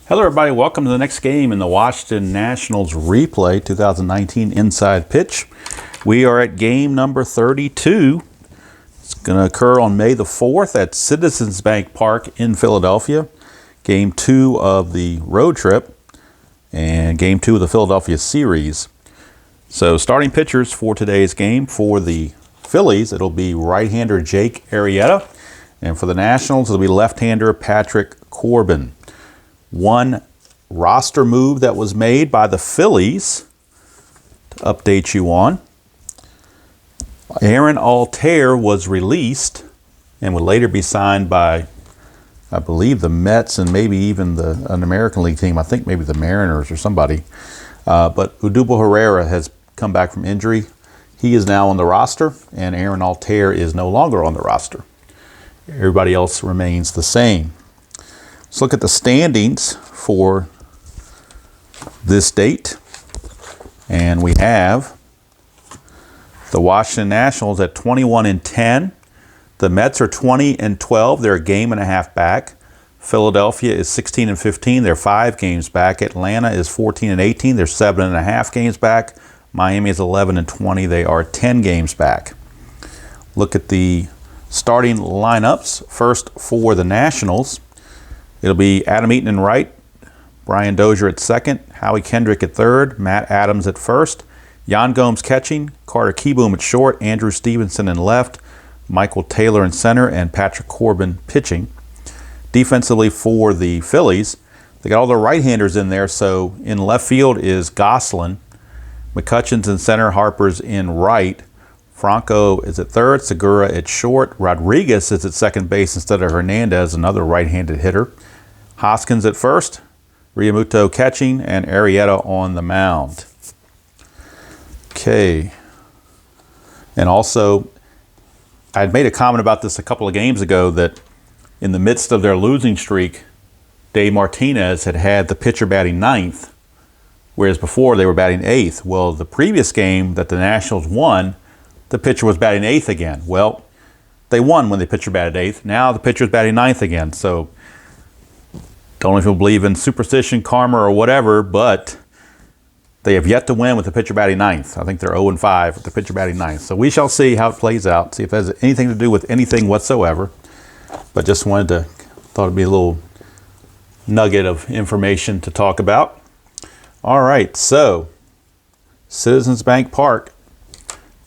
Hello everybody, welcome to the next game in the Washington Nationals replay 2019 inside pitch. We are at game number 32. It's going to occur on May the 4th at Citizens Bank Park in Philadelphia. Game 2 of the road trip and game 2 of the Philadelphia series. So starting pitchers for today's game for the Phillies, it'll be right-hander Jake Arrieta. And for the Nationals, it'll be left-hander Patrick Corbin. One roster move that was made by the Phillies to update you on. Aaron Altair was released and would later be signed by, I believe, the Mets and maybe even an American League team. I think maybe the Mariners or somebody. But Odubel Herrera has come back from injury. He is now on the roster, and Aaron Altair is no longer on the roster. Everybody else remains the same. Let's look at the standings for this date. And we have the Washington Nationals at 21-10. The Mets are 20-12. They're a game and a half back. Philadelphia is 16-15. They're 5 games back. Atlanta is 14-18. They're 7.5 games back. Miami is 11-20. They are 10 games back. Look at the starting lineups. First for the Nationals. It'll be Adam Eaton in right, Brian Dozier at second, Howie Kendrick at third, Matt Adams at first, Yan Gomes catching, Carter Kieboom at short, Andrew Stevenson in left, Michael Taylor in center, and Patrick Corbin pitching. Defensively for the Phillies, they got all their right-handers in there, so in left field is Goslin, McCutcheon's in center, Harper's in right, Franco is at third, Segura at short, Rodriguez is at second base instead of Hernandez, another right-handed hitter. Hoskins at first, Realmuto catching, and Arrieta on the mound. Okay. And also, I had made a comment about this a couple of games ago that in the midst of their losing streak, Dave Martinez had the pitcher batting ninth, whereas before they were batting eighth. Well, the previous game that the Nationals won, the pitcher was batting eighth again. Well, they won when the pitcher batted eighth. Now the pitcher's batting ninth again. So, don't know if you'll believe in superstition, karma, or whatever, but they have yet to win with the pitcher batting ninth. I think they're 0-5 with the pitcher batting ninth. So we shall see how it plays out, see if it has anything to do with anything whatsoever. But just thought it'd be a little nugget of information to talk about. All right, so Citizens Bank Park,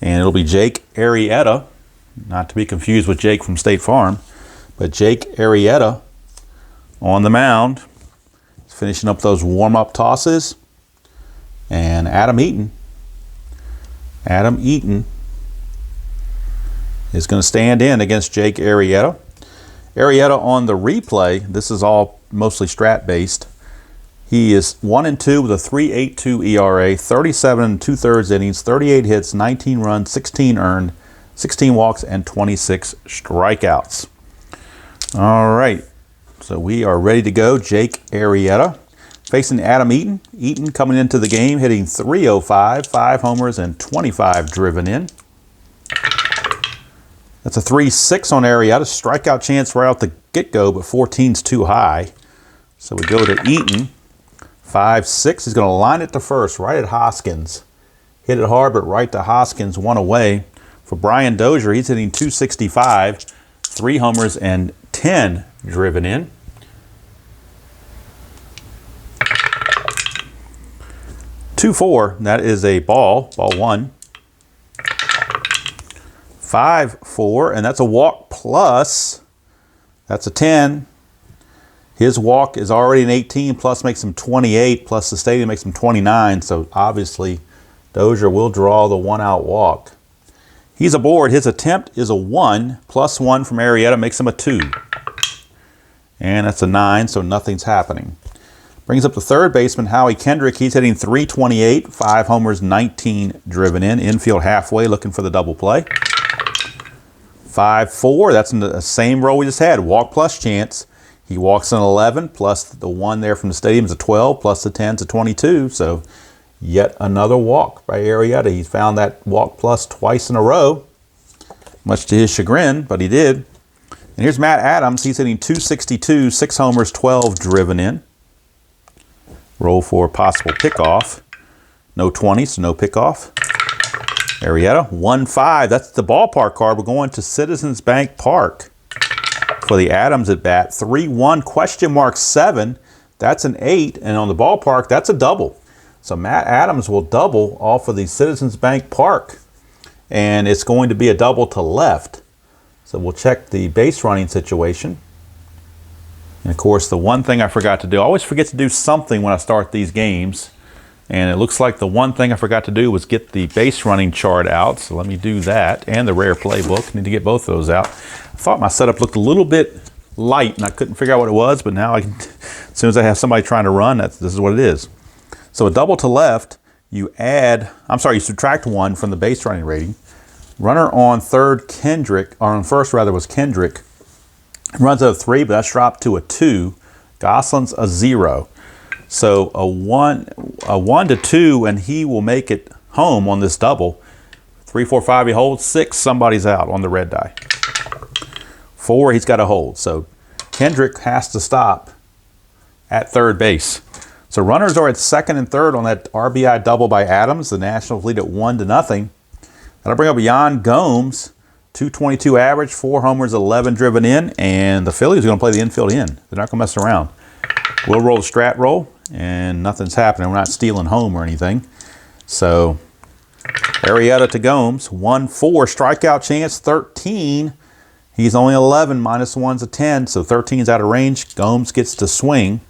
and it'll be Jake Arrieta, not to be confused with Jake from State Farm, but Jake Arrieta on the mound. He's finishing up those warm-up tosses. And Adam Eaton is going to stand in against Jake Arrieta. Arrieta on the replay, this is all mostly strat-based. He is 1-2 with a 3.82 ERA, 37 2/3 innings, 38 hits, 19 runs, 16 earned, 16 walks, and 26 strikeouts. All right. So we are ready to go. Jake Arrieta facing Adam Eaton. Eaton coming into the game hitting .305, 5 homers and 25 driven in. That's a 3.6 on Arrieta. Strikeout chance right out the get-go, but 14's too high. So we go to Eaton. 5.6. He's going to line it to first, right at Hoskins. Hit it hard, but right to Hoskins, one away. For Brian Dozier, he's hitting .265, 3 homers and 10 driven in. 2-4, that is a ball 1. 5-4, and that's a walk plus. That's a 10. His walk is already an 18, plus makes him 28, plus the stadium makes him 29, so obviously Dozier will draw the 1-out walk. He's aboard. His attempt is a 1, plus 1 from Arrieta makes him a 2. And that's a 9, so nothing's happening. Brings up the third baseman, Howie Kendrick. He's hitting .328, 5 homers, 19 driven in. Infield halfway, looking for the double play. 5-4, that's in the same row we just had, walk plus chance. He walks an 11, plus the 1 there from the stadium is a 12, plus the 10 is a 22. So yet another walk by Arrieta. He's found that walk plus twice in a row, much to his chagrin, but he did. And here's Matt Adams. He's hitting .262, 6 homers, 12 driven in. Roll for possible pickoff. No 20, so no pickoff. Arrieta, 1-5. That's the ballpark card. We're going to Citizens Bank Park for the Adams at bat. 3-1, question mark 7. That's an 8. And on the ballpark, that's a double. So Matt Adams will double off of the Citizens Bank Park. And it's going to be a double to left. So we'll check the base running situation. And of course, the one thing I forgot to do, I always forget to do something when I start these games. And it looks like the one thing I forgot to do was get the base running chart out. So let me do that, and the rare playbook. Need to get both of those out. I thought my setup looked a little bit light, and I couldn't figure out what it was. But now, as soon as I have somebody trying to run, this is what it is. So a double to left, you subtract 1 from the base running rating. Runner on third, Kendrick, or on first rather, was Kendrick. Runs at a 3, but that's dropped to a 2. Gosselin's a 0. So a 1 to 2, and he will make it home on this double. 3, 4, 5, he holds. 6, somebody's out on the red die. 4, he's got to hold. So Kendrick has to stop at third base. So runners are at second and third on that RBI double by Adams. The Nationals lead at 1-0. That'll bring up Yan Gomes, 222 average, 4 homers, 11 driven in, and the Phillies are going to play the infield in. They're not going to mess around. We'll roll the strat roll, and nothing's happening. We're not stealing home or anything. So Arrieta to Gomes, 1-4, strikeout chance, 13. He's only 11, -1's a 10, so 13's out of range. Gomes gets to swing.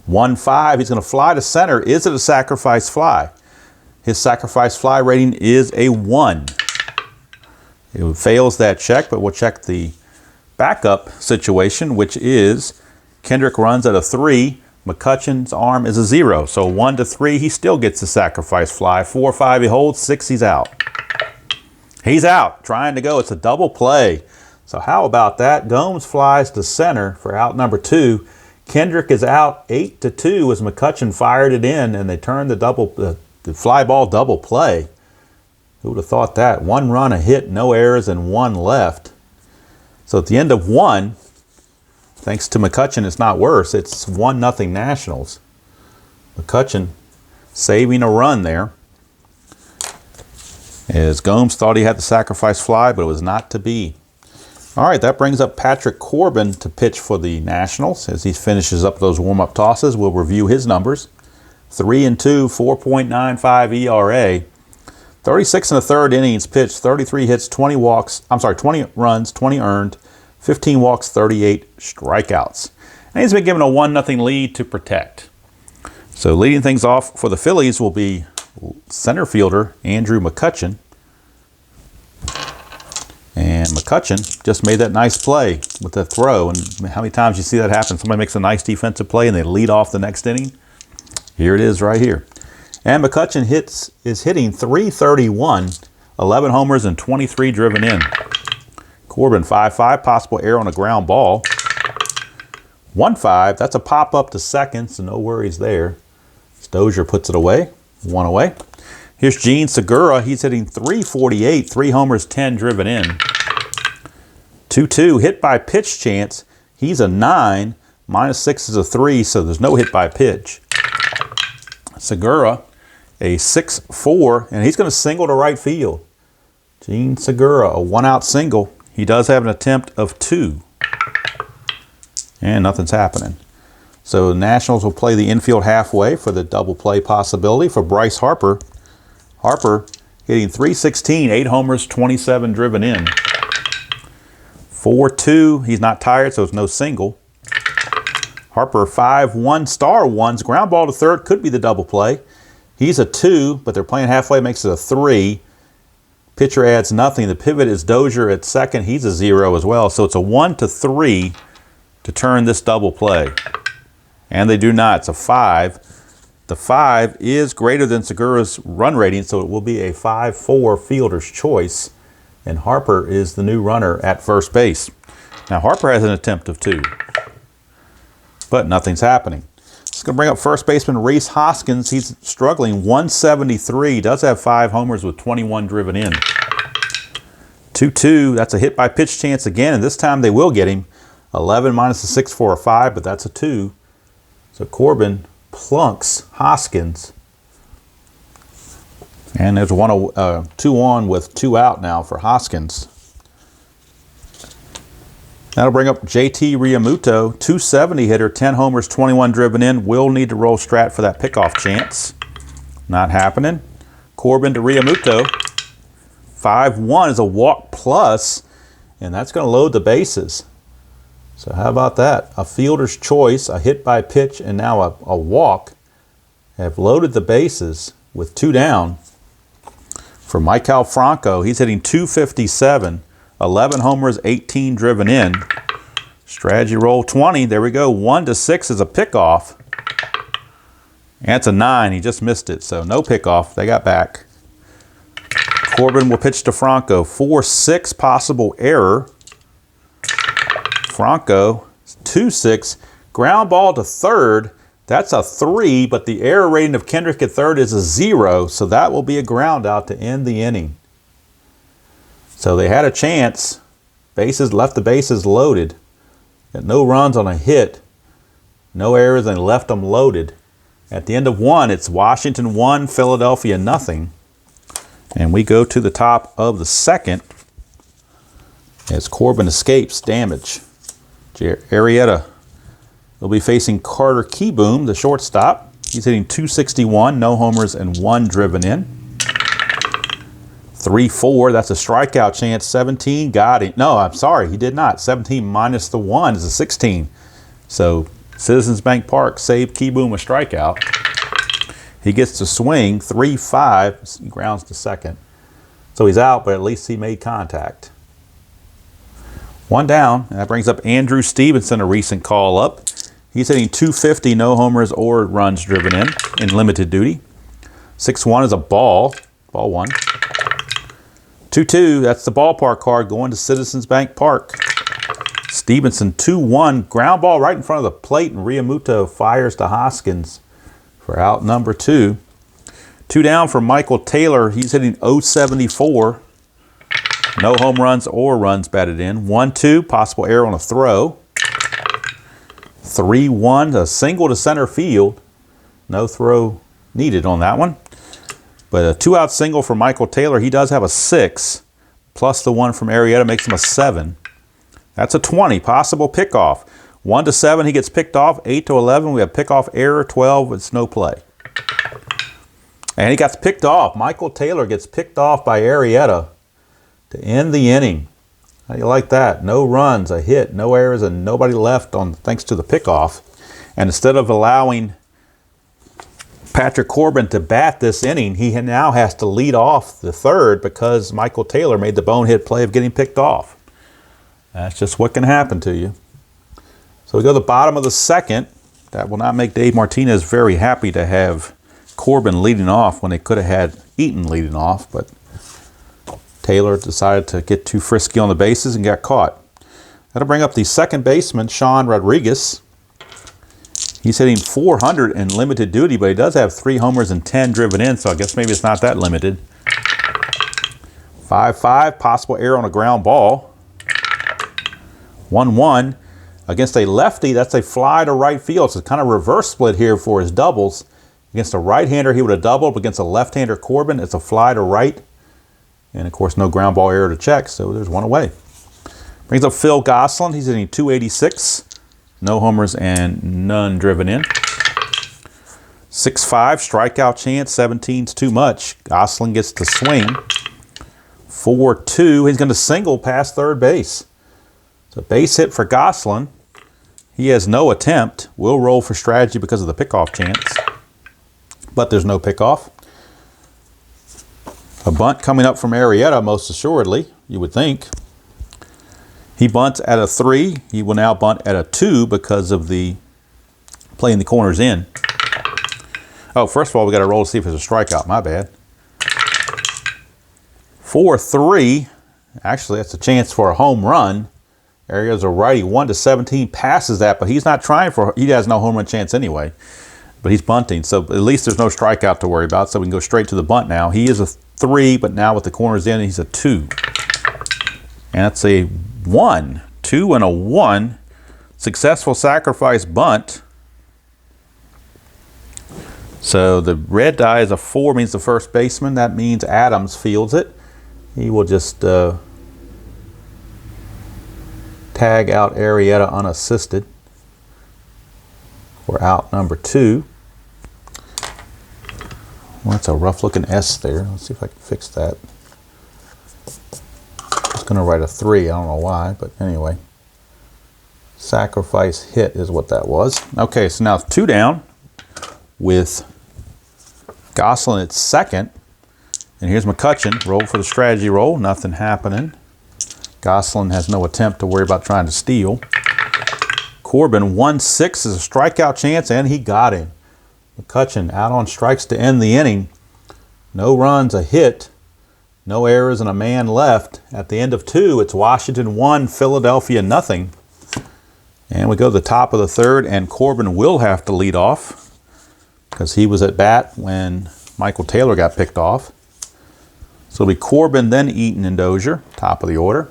1-5, he's going to fly to center. Is it a sacrifice fly? His sacrifice fly rating is a 1. It fails that check, but we'll check the backup situation, which is Kendrick runs at a 3. McCutcheon's arm is a 0. So 1 to 3, he still gets the sacrifice fly. 4, 5, he holds. 6, he's out. He's out, trying to go. It's a double play. So how about that? Gomes flies to center for out number 2. Kendrick is out 8 to 2 as McCutcheon fired it in, and they turned the fly ball double play. Who would have thought that? 1 run, a hit, no errors, and 1 left. So at the end of 1, thanks to McCutcheon, it's not worse. It's 1-0 Nationals. McCutcheon saving a run there. As Gomes thought he had the sacrifice fly, but it was not to be. All right, that brings up Patrick Corbin to pitch for the Nationals. As he finishes up those warm-up tosses, we'll review his numbers. 3-2, 4.95 ERA. 36 and a third innings pitched, 33 hits, 20 runs, 20 earned, 15 walks, 38 strikeouts. And he's been given a 1-0 lead to protect. So leading things off for the Phillies will be center fielder Andrew McCutcheon. And McCutcheon just made that nice play with that throw. And how many times you see that happen? Somebody makes a nice defensive play and they lead off the next inning. Here it is right here. And McCutcheon is hitting .331, 11 homers and 23 driven in. Corbin 5-5, possible error on a ground ball. 1-5, that's a pop up to second, so no worries there. Dozier puts it away, 1 away. Here's Gene Segura, he's hitting .348, 3 homers, 10 driven in. 2-2, hit by pitch chance, he's a 9, -6 is a 3, so there's no hit by pitch. Segura, a 6-4, and he's going to single to right field. Gene Segura, a 1-out single. He does have an attempt of 2. And nothing's happening. So the Nationals will play the infield halfway for the double play possibility for Bryce Harper. Harper hitting .316, 8 homers, 27 driven in. 4-2, he's not tired, so it's no single. Harper 5-1, star ones, ground ball to third, could be the double play. He's a 2, but they're playing halfway, makes it a 3. Pitcher adds nothing. The pivot is Dozier at second. He's a 0 as well. So it's a 1 to 3 to turn this double play. And they do not. It's a 5. The 5 is greater than Segura's run rating, so it will be a 5-4 fielder's choice. And Harper is the new runner at first base. Now Harper has an attempt of 2. But nothing's happening. It's going to bring up first baseman Rhys Hoskins. He's struggling, 173. Does have 5 homers with 21 driven in. 2-2. That's a hit by pitch chance again, and this time they will get him. 11 minus a 6 for a 5, but that's a 2. So Corbin plunks Hoskins. And there's 2 on with 2 out now for Hoskins. That'll bring up JT Realmuto, 270 hitter, 10 homers, 21 driven in. Will need to roll Strat for that pickoff chance. Not happening. Corbin to Realmuto. 5-1 is a walk plus, and that's going to load the bases. So how about that? A fielder's choice, a hit by pitch, and now a walk have loaded the bases with 2 down for Maikel Franco. He's hitting .257, 11 homers, 18 driven in. Strategy roll 20. There we go. 1-6 is a pickoff. And it's a 9. He just missed it, so no pickoff. They got back. Corbin will pitch to Franco. 4-6 possible error. Franco, 2-6. Ground ball to third. That's a 3, but the error rating of Kendrick at third is a 0, so that will be a ground out to end the inning. So they had a chance. Bases left the bases loaded. Got no runs on a hit. No errors, and left them loaded. At the end of 1, it's Washington 1, Philadelphia nothing. And we go to the top of the second as Corbin escapes damage. Arrieta will be facing Carter Keyboom, the shortstop. He's hitting .261, no homers and 1 driven in. 3-4, that's a strikeout chance. 17, got him. No, I'm sorry, he did not. 17 minus the 1 is a 16. So Citizens Bank Park saved Keyboom a strikeout. He gets to swing. 3-5, he grounds to second. So he's out, but at least he made contact. 1 down, and that brings up Andrew Stevenson, a recent call-up. He's hitting .250, no homers or runs driven in limited duty. 6-1 is a ball. Ball 1. 2-2, that's the ballpark card going to Citizens Bank Park. Stevenson, 2-1, ground ball right in front of the plate, and Realmuto fires to Hoskins for out number 2. 2 down for Michael Taylor. He's hitting .074. No home runs or runs batted in. 1-2, possible error on a throw. 3-1, a single to center field. No throw needed on that one. But a 2-out single for Michael Taylor. He does have a 6, plus the 1 from Arrieta makes him a 7. That's a 20, possible pickoff. 1-7, he gets picked off. 8-11, we have pickoff error. 12, it's no play. And he gets picked off. Michael Taylor gets picked off by Arrieta to end the inning. How do you like that? No runs, a hit, no errors, and nobody left on thanks to the pickoff. And instead of allowing Patrick Corbin to bat this inning, he now has to lead off the third because Michael Taylor made the bonehead play of getting picked off. That's just what can happen to you. So we go to the bottom of the second. That will not make Dave Martinez very happy to have Corbin leading off when they could have had Eaton leading off, but Taylor decided to get too frisky on the bases and got caught. That'll bring up the second baseman, Sean Rodriguez. He's hitting .400 in limited duty, but he does have 3 homers and 10 driven in, so I guess maybe it's not that limited. 5-5, possible error on a ground ball. 1-1. Against a lefty, that's a fly to right field. So it's kind of reverse split here for his doubles. Against a right-hander, he would have doubled. Against a left-hander, Corbin, it's a fly to right. And, of course, no ground ball error to check, so there's 1 away. Brings up Phil Gosselin. He's hitting .286. No homers and none driven in. 6-5, strikeout chance. 17's too much. Gosselin gets to swing. 4-2. He's going to single past third base. So base hit for Gosselin. He has no attempt. Will roll for strategy because of the pickoff chance. But there's no pickoff. A bunt coming up from Arrieta, most assuredly, you would think. He bunts at a 3. He will now bunt at a 2 because of the playing the corners in. Oh, first of all, we got to roll to see if it's a strikeout. My bad. 4-3. Actually, that's a chance for a home run. Arrieta's a righty. 1-17 passes that, but he's not trying for. He has no home run chance anyway. But he's bunting, so at least there's no strikeout to worry about. So we can go straight to the bunt now. He is a 3, but now with the corners in, he's a 2. And that's a 1, 2, and a 1. Successful sacrifice bunt. So the red die is a 4, means the first baseman. That means Adams fields it. He will just tag out Arrieta unassisted for out number 2. Well, that's a rough looking S there. Let's see if I can fix that. I was going to write a 3. I don't know why, but anyway. Sacrifice hit is what that was. Okay, so now it's 2 down with Gosselin at second. And here's McCutcheon. Roll for the strategy roll. Nothing happening. Gosselin has no attempt to worry about trying to steal. Corbin 1-6 is a strikeout chance, and he got him. McCutcheon out on strikes to end the inning. No runs, a hit, no errors, and a man left. At the end of 2, it's Washington 1, Philadelphia nothing. And we go to the top of the 3rd, and Corbin will have to lead off because he was at bat when Michael Taylor got picked off. So it'll be Corbin, then Eaton and Dozier, top of the order.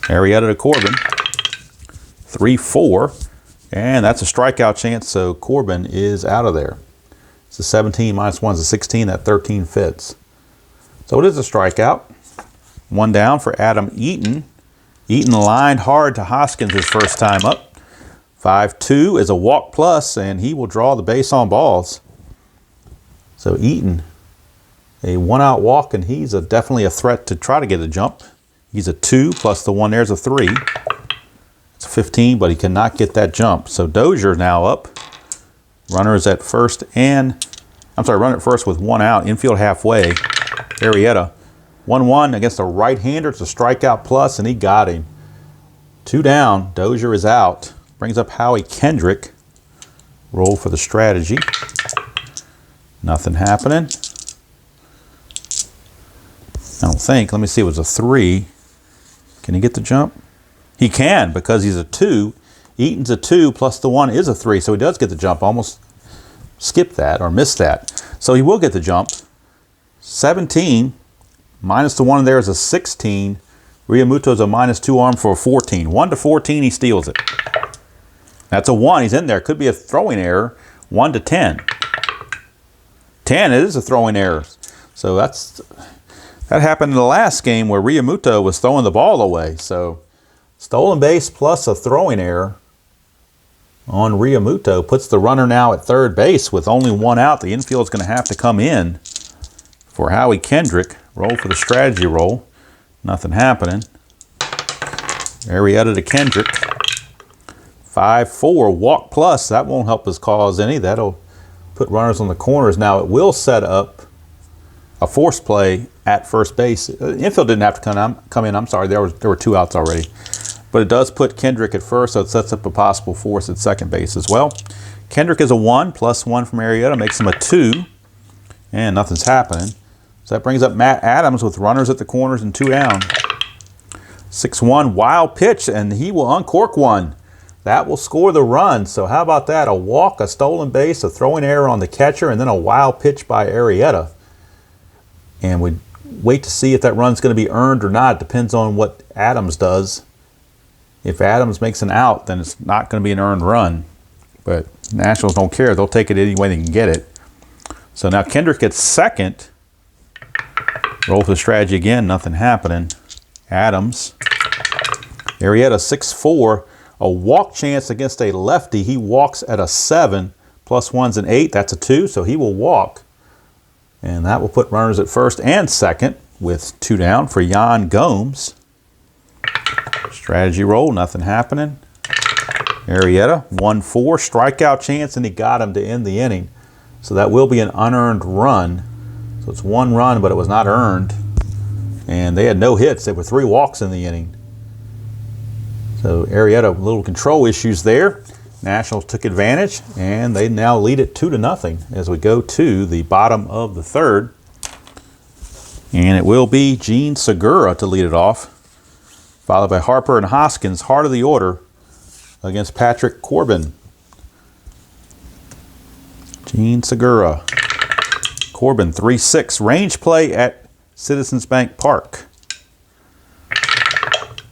Arrieta to Corbin. 3-4. And that's a strikeout chance, so Corbin is out of there. It's a 17 minus 1 is a 16. That 13 fits. So it is a strikeout. 1 down for Adam Eaton. Eaton lined hard to Hoskins his first time up. 5-2 is a walk plus, and he will draw the base on balls. So Eaton, a 1-out walk, and he's definitely a threat to try to get a jump. He's a 2 plus the 1 there's a 3. It's a 15, but he cannot get that jump. So Dozier now up. Runner is at first runner at first with 1 out. Infield halfway. Arrieta. 1-1 against a right-hander. It's a strikeout plus, and he got him. 2 down. Dozier is out. Brings up Howie Kendrick. Roll for the strategy. Nothing happening. I don't think. Let me see. It was a 3. Can he get the jump? He can, because he's a 2. Eaton's a 2 plus the 1 is a 3, so he does get the jump. Almost skipped that or missed that. So he will get the jump. 17 minus the 1 there is a 16. Realmuto's a minus 2 arm for a 14. 1-14, he steals it. That's a 1. He's in there. Could be a throwing error. 1-10. 10, it is a throwing error. So that happened in the last game where Realmuto was throwing the ball away. So stolen base plus a throwing error on Realmuto puts the runner now at third base with only 1 out. The infield is going to have to come in for Howie Kendrick. Roll for the strategy roll. Nothing happening. Arrieta to Kendrick. 5-4 walk plus. That won't help his cause any. That'll put runners on the corners. Now it will set up a force play at first base. Infield didn't have to come in. I'm sorry. There were 2 outs already. But it does put Kendrick at first, so it sets up a possible force at second base as well. Kendrick is a 1 plus 1 from Arrieta, makes him a 2. And nothing's happening. So that brings up Matt Adams with runners at the corners and 2 down. 6-1 wild pitch, and he will uncork one. That will score the run. So how about that? A walk, a stolen base, a throwing error on the catcher, and then a wild pitch by Arrieta. And we wait to see if that run's going to be earned or not. It depends on what Adams does. If Adams makes an out, then it's not going to be an earned run. But Nationals don't care. They'll take it any way they can get it. So now Kendrick gets second. Roll for the strategy again. Nothing happening. Adams. Arrieta 6-4. A walk chance against a lefty. He walks at a 7. Plus 1's an 8. That's a 2. So he will walk. And that will put runners at first and second with 2 down for Yan Gomes. Strategy roll, nothing happening. Arrieta, 1-4, strikeout chance, and he got him to end the inning. So that will be an unearned run. So it's 1 run, but it was not earned. And they had no hits. There were 3 walks in the inning. So Arrieta, little control issues there. Nationals took advantage, and they now lead it 2-0 as we go to the bottom of the 3rd. And it will be Gene Segura to lead it off, followed by Harper and Hoskins, heart of the order, against Patrick Corbin. Gene Segura. Corbin, 3-6. Range play at Citizens Bank Park.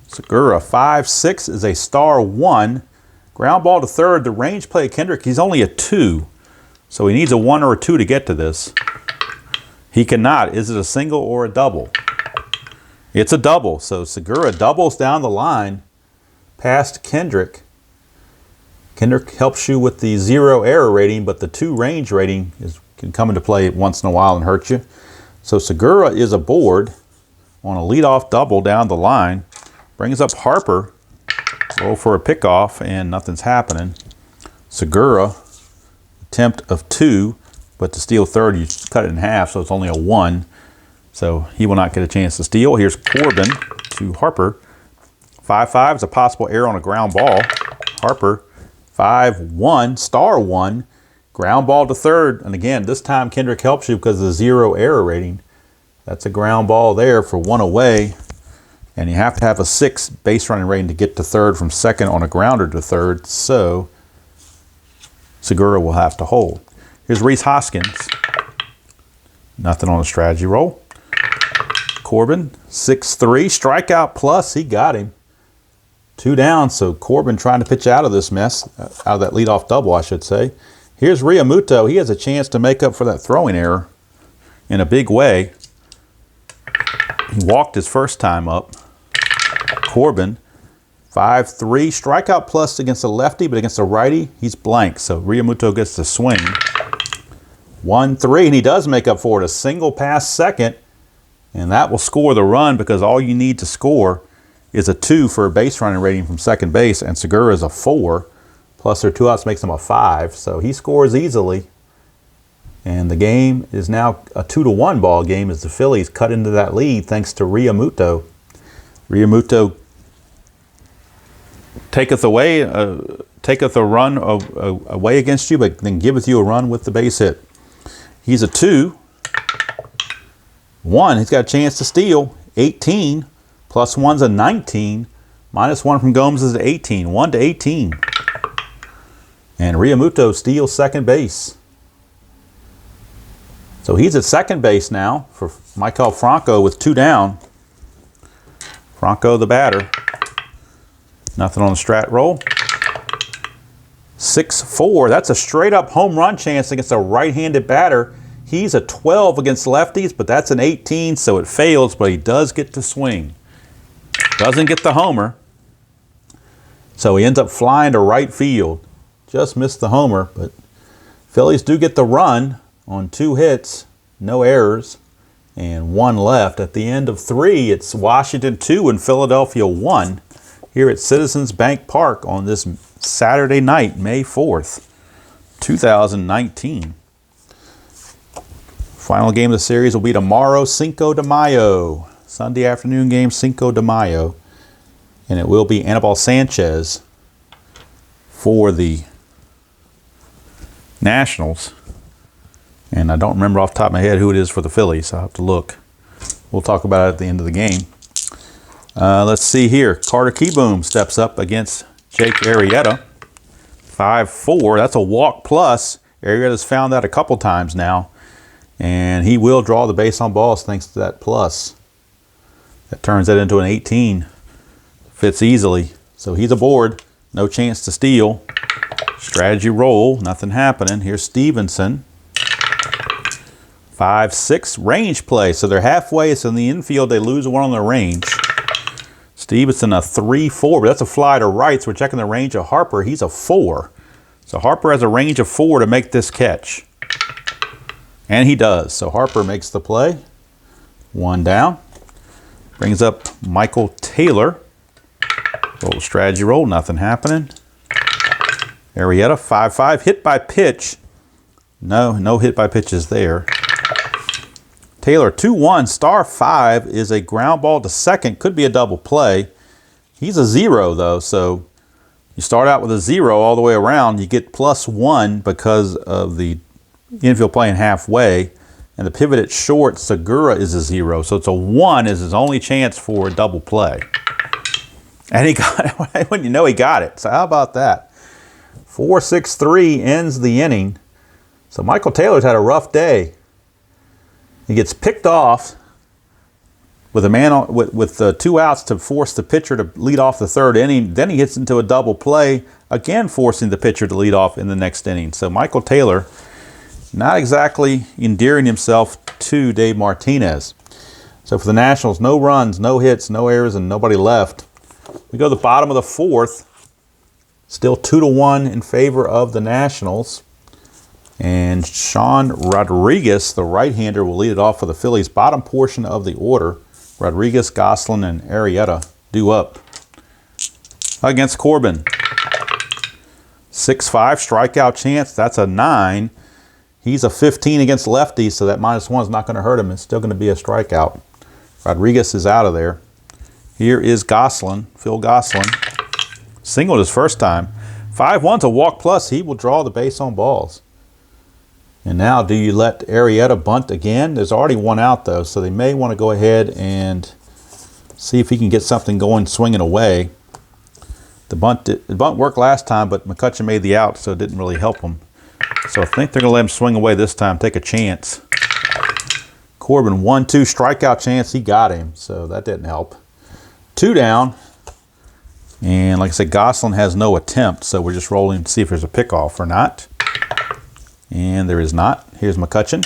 Segura, 5-6 is a star 1. Ground ball to third. The range play of Kendrick, he's only a 2. So he needs a 1 or a 2 to get to this. He cannot. Is it a single or a double? It's a double. So Segura doubles down the line past Kendrick. Kendrick helps you with the 0 error rating, but the 2 range rating can come into play once in a while and hurt you. So Segura is aboard on a leadoff double down the line. Brings up Harper. Roll for a pickoff, and nothing's happening. Segura, attempt of 2, but to steal third, you cut it in half, so it's only a 1. So he will not get a chance to steal. Here's Corbin to Harper. 5-5 is a possible error on a ground ball. Harper, 5-1, star 1, ground ball to third. And again, this time Kendrick helps you because of the 0 error rating. That's a ground ball there for 1 away. And you have to have a 6 base running rating to get to third from second on a grounder to third. So Segura will have to hold. Here's Rhys Hoskins. Nothing on the strategy roll. Corbin, 6-3, strikeout plus. He got him. 2 down, so Corbin trying to pitch out of this mess, out of that leadoff double, I should say. Here's Realmuto. He has a chance to make up for that throwing error in a big way. He walked his first time up. Corbin, 5-3, strikeout plus against a lefty, but against a righty, he's blank. So Realmuto gets the swing. 1-3, and he does make up for it. A single past second, and that will score the run because all you need to score is a 2 for a base running rating from second base, and Segura is a 4, plus their 2 outs makes him a 5. So he scores easily, and the game is now a 2-1 ball game as the Phillies cut into that lead thanks to Realmuto. Realmuto taketh a run away against you, but then giveth you a run with the base hit. He's a 2. 1, he's got a chance to steal. 18. Plus 1's a 19. Minus 1 from Gomes is 18. 1-18. And Realmuto steals second base. So he's at second base now for Michael Franco with 2 down. Franco the batter. Nothing on the strat roll. 6-4. That's a straight up home run chance against a right-handed batter. He's a 12 against lefties, but that's an 18, so it fails, but he does get to swing. Doesn't get the homer. So he ends up flying to right field. Just missed the homer, but Phillies do get the run on 2 hits, no errors, and 1 left. At the end of 3, it's Washington 2 and Philadelphia 1 here at Citizens Bank Park on this Saturday night, May 4th, 2019. Final game of the series will be tomorrow, Cinco de Mayo. Sunday afternoon game, Cinco de Mayo. And it will be Anibal Sanchez for the Nationals. And I don't remember off the top of my head who it is for the Phillies. So I'll have to look. We'll talk about it at the end of the game. Let's see here. Carter Kieboom steps up against Jake Arrieta. 5-4. That's a walk plus. Arrieta's found that a couple times now. And he will draw the base on balls thanks to that plus. That turns that into an 18. Fits easily. So he's aboard. No chance to steal. Strategy roll. Nothing happening. Here's Stevenson. 5-6. Range play. So they're halfway. So in the infield, they lose 1 on their range. Stevenson a 3-4. But that's a fly to right. So we're checking the range of Harper. He's a 4. So Harper has a range of 4 to make this catch. And he does. So Harper makes the play. 1 down. Brings up Michael Taylor. Little strategy roll. Nothing happening. Arrieta, 5-5. Hit by pitch. No hit by pitches there. Taylor, 2-1. Star 5 is a ground ball to second. Could be a double play. He's a 0, though. So you start out with a 0 all the way around. You get +1 because of the infield playing halfway, and the pivot at short, Segura is a 0. So it's a 1 is his only chance for a double play. And he got it. When you know he got it. So how about that? 4-6-3 ends the inning. So Michael Taylor's had a rough day. He gets picked off with a man on, with 2 outs to force the pitcher to lead off the 3rd inning. Then he hits into a double play, again forcing the pitcher to lead off in the next inning. So Michael Taylor not exactly endearing himself to Dave Martinez. So for the Nationals, no runs, no hits, no errors, and nobody left. We go to the bottom of the fourth. Still 2-1 in favor of the Nationals. And Sean Rodriguez, the right-hander, will lead it off for the Phillies. Bottom portion of the order. Rodriguez, Goslin, and Arrieta due up against Corbin. 6-5 strikeout chance. That's a 9. He's a 15 against lefties, so that -1 is not going to hurt him. It's still going to be a strikeout. Rodriguez is out of there. Here is Goslin, Phil Goslin. Singled his first time. 5-1's a walk plus. He will draw the base on balls. And now, do you let Arrieta bunt again? There's already one out, though, so they may want to go ahead and see if he can get something going swinging away. The bunt worked last time, but Mccutcheon made the out, so it didn't really help him. So I think they're going to let him swing away this time, take a chance. Corbin, 1-2 strikeout chance. He got him, so that didn't help. 2 down. And like I said, Goslin has no attempt, so we're just rolling to see if there's a pickoff or not. And there is not. Here's Mccutcheon.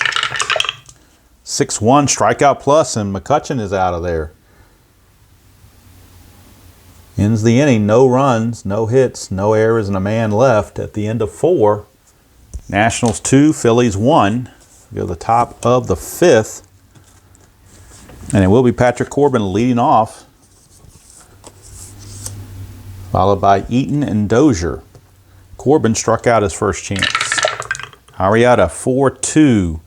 6-1 strikeout plus, and Mccutcheon is out of there. Ends the inning. No runs, no hits, no errors, and a man left at the end of 4. Nationals 2, Phillies 1. We go to the top of the 5th. And it will be Patrick Corbin leading off, followed by Eaton and Dozier. Corbin struck out his first chance. Arrieta, 4-2.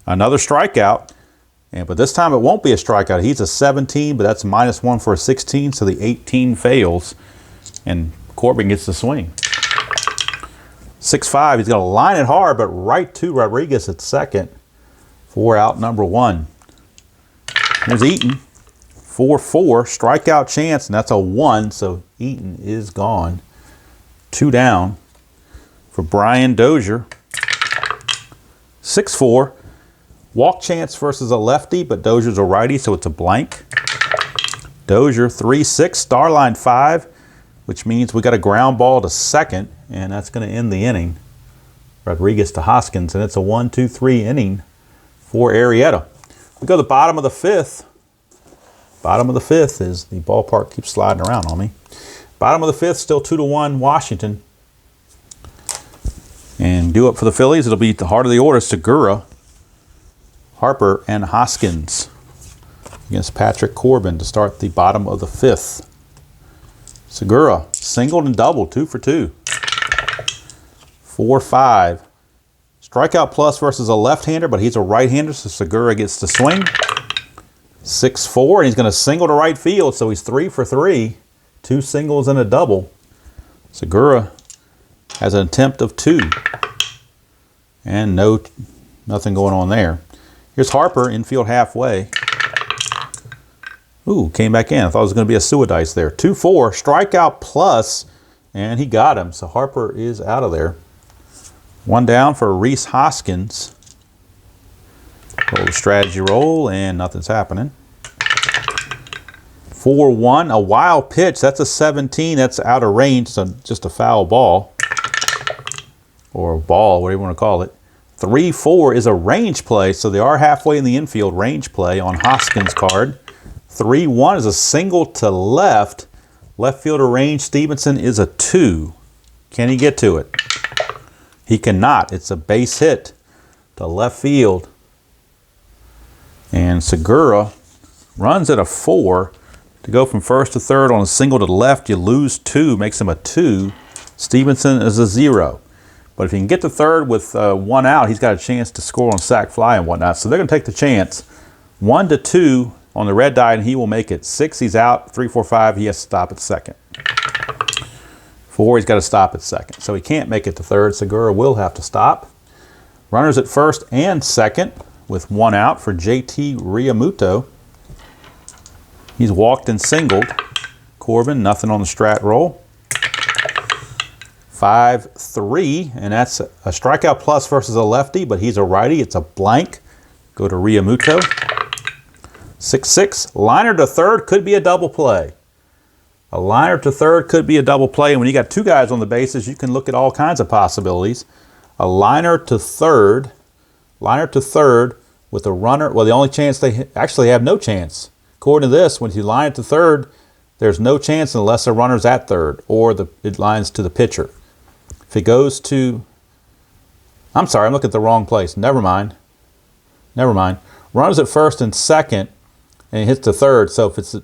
Another strikeout. But this time it won't be a strikeout. He's a 17, but that's -1 for a 16, so the 18 fails. And Corbin gets the swing. 6-5, he's going to line it hard, but right to Rodriguez at second for out number 1. Here's Eaton. 4-4, strikeout chance, and that's a 1, so Eaton is gone. 2 down for Brian Dozier. 6-4, walk chance versus a lefty, but Dozier's a righty, so it's a blank. Dozier, 3-6, star line 5, which means we got a ground ball to second, and that's going to end the inning. Rodriguez to Hoskins, and it's a 1-2-3 inning for Arrieta. We go to the bottom of the 5th. Bottom of the 5th is the ballpark keeps sliding around on me. Bottom of the 5th, still 2-1 Washington. And due up for the Phillies, it'll be the heart of the order, Segura, Harper, and Hoskins against Patrick Corbin to start the bottom of the 5th. Segura, singled and doubled, 2 for 2. 4-5. Strikeout plus versus a left-hander, but he's a right-hander, so Segura gets to swing. 6-4, and he's going to single to right field, so he's 3 for 3. 2 singles and a double. Segura has an attempt of 2. And nothing going on there. Here's Harper, infield halfway. Ooh, came back in. I thought it was going to be a Suedice there. 2-4, strikeout plus, and he got him. So Harper is out of there. 1 down for Rhys Hoskins. Roll the strategy roll, and nothing's happening. 4-1, a wild pitch. That's a 17. That's out of range, so just a foul ball. Or a ball, whatever you want to call it. 3-4 is a range play, so they are halfway in the infield. Range play on Hoskins' card. 3-1 is a single to left. Left fielder range, Stevenson is a 2. Can he get to it? He cannot. It's a base hit to left field. And Segura runs at a 4. To go from first to third on a single to the left, you lose 2, makes him a 2. Stevenson is a 0. But if he can get to third with 1 out, he's got a chance to score on sac fly and whatnot. So they're going to take the chance. 1-2 on the red die, and he will make it. 6, he's out. 3, 4, 5, he has to stop at second. 4, he's got to stop at second. So he can't make it to third. Segura will have to stop. Runners at first and second with 1 out for JT Realmuto. He's walked and singled. Corbin, nothing on the strat roll. 5-3, and that's a strikeout plus versus a lefty, but he's a righty. It's a blank. Go to Realmuto. 6-6, liner to third could be a double play. A liner to third could be a double play, and when you got 2 guys on the bases, you can look at all kinds of possibilities. A liner to third liner to third with a runner. Well, the only chance they actually have no chance. According to this, when you line it to third, there's no chance unless a runner's at third or it lines to the pitcher. If it goes to, I'm sorry, I'm looking at the wrong place. Never mind. Runners at first and second, and it hits to third. So if it's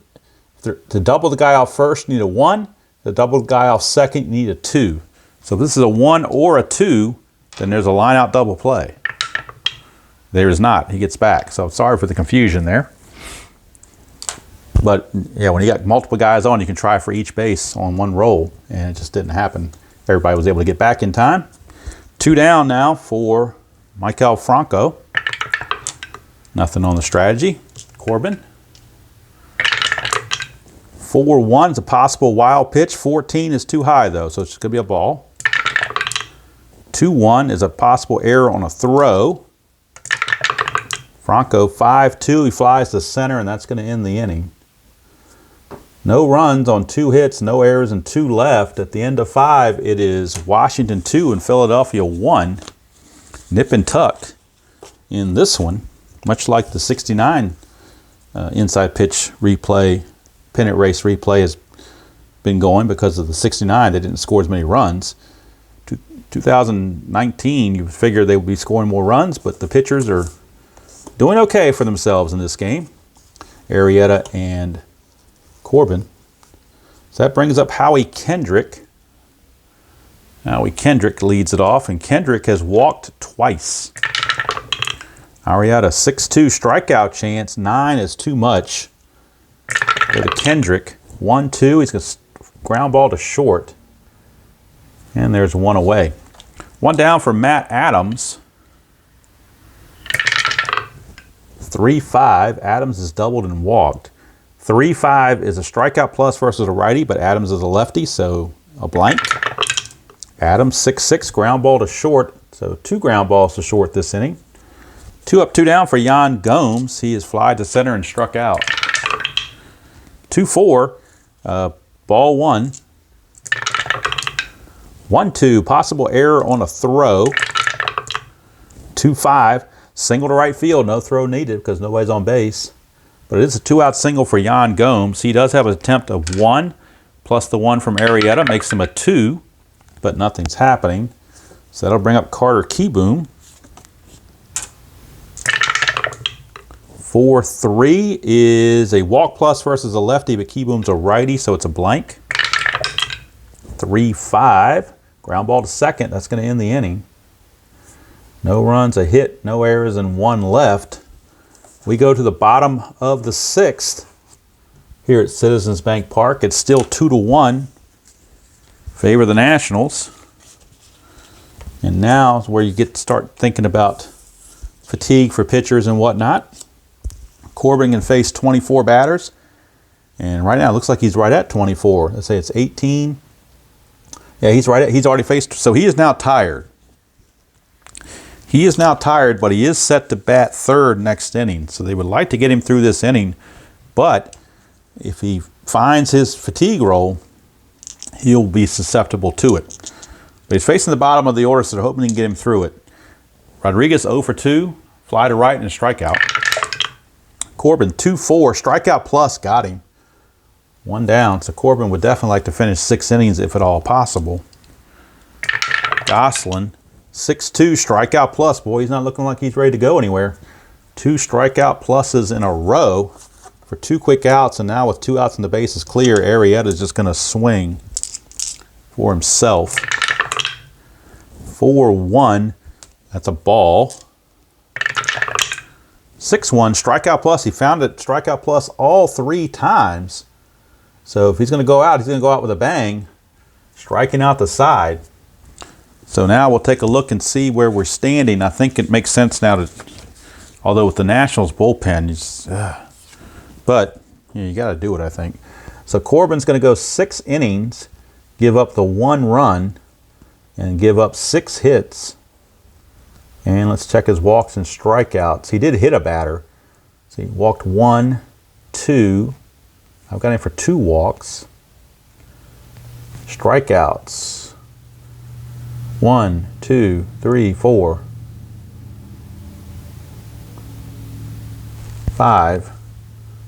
to double the guy off first, you need a 1. To double the guy off second, you need a 2. So if this is a 1 or a 2, then there's a line out double play. There is not. He gets back. So sorry for the confusion there. But yeah, when you got multiple guys on, you can try for each base on one roll, and it just didn't happen. Everybody was able to get back in time. 2 down now for Michael Franco. Nothing on the strategy. Corbin. 4-1 is a possible wild pitch. 14 is too high though, so it's just going to be a ball. 2-1 is a possible error on a throw. Franco 5-2, he flies to center, and that's going to end the inning. No runs on 2 hits, no errors, and 2 left. At the end of 5, it is Washington 2 and Philadelphia 1. Nip and tuck in this one, much like the 69 inside pitch replay, pennant race replay has been going because of the 69. They didn't score as many runs. 2019, you figure they would be scoring more runs, but the pitchers are doing okay for themselves in this game. Arrieta and Corbin. So that brings up Howie Kendrick. Howie Kendrick leads it off, and Kendrick has walked twice. Arrieta 6-2 strikeout chance. 9 is too much. Go to Kendrick. 1-2. He's going to ground ball to short. And there's 1 away. 1 down for Matt Adams. 3-5. Adams is doubled and walked. 3-5 is a strikeout plus versus a righty, but Adams is a lefty, so a blank. Adams 6-6, ground ball to short, so 2 ground balls to short this inning. 2 up, 2 down for Yan Gomes. He is flied to center and struck out. 2-4, ball 1. 1-2, possible error on a throw. 2-5, single to right field, no throw needed because nobody's on base. But it is a 2-out single for Yan Gomes. He does have an attempt of 1, plus the 1 from Arrieta, makes him a 2, but nothing's happening. So that'll bring up Carter Keyboom. 4-3 is a walk plus versus a lefty, but Keyboom's a righty, so it's a blank. 3-5, ground ball to second. That's going to end the inning. No runs, a hit, no errors, and 1 left. We go to the bottom of the 6th here at Citizens Bank Park. It's still 2-1. Favor the Nationals. And now is where you get to start thinking about fatigue for pitchers and whatnot. Corbin can face 24 batters. And right now it looks like he's right at 24. Let's say it's 18. Yeah, he's already faced, so he is now tired. He is now tired, but he is set to bat third next inning. So they would like to get him through this inning. But if he finds his fatigue roll, he'll be susceptible to it. But he's facing the bottom of the order, so they're hoping he can get him through it. Rodriguez 0 for 2, fly to right and a strikeout. Corbin 2-4, strikeout plus, got him. 1 down, so Corbin would definitely like to finish 6 innings if at all possible. Gosselin 6-2, strikeout plus. Boy, he's not looking like he's ready to go anywhere. 2 strikeout pluses in a row for 2 quick outs, and now with 2 outs and the bases clear, Arrieta is just going to swing for himself. 4-1, that's a ball. 6-1, strikeout plus. He found it, strikeout plus all 3 times. So if he's going to go out, he's going to go out with a bang, striking out the side. So now we'll take a look and see where we're standing. I think it makes sense now to, although with the Nationals bullpen, but you got to do it, I think. So Corbin's going to go 6 innings, give up the 1 run, and give up 6 hits. And let's check his walks and strikeouts. He did hit a batter. So he walked 1, 2. I've got him for 2 walks. Strikeouts. 1, 2, 3, 4. 5,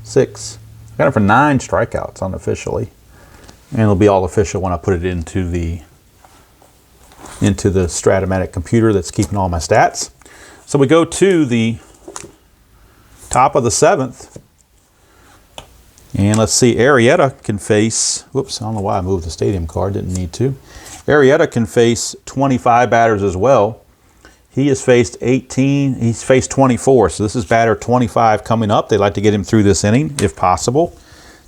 6. I got him for 9 strikeouts unofficially. And it'll be all official when I put it into the Stratomatic computer that's keeping all my stats. So we go to the top of the 7th. And let's see, Arrieta can face, whoops, I don't know why I moved the stadium card, didn't need to. Arrieta can face 25 batters as well. He has faced 18, he's faced 24, so this is batter 25 coming up. They'd like to get him through this inning, if possible.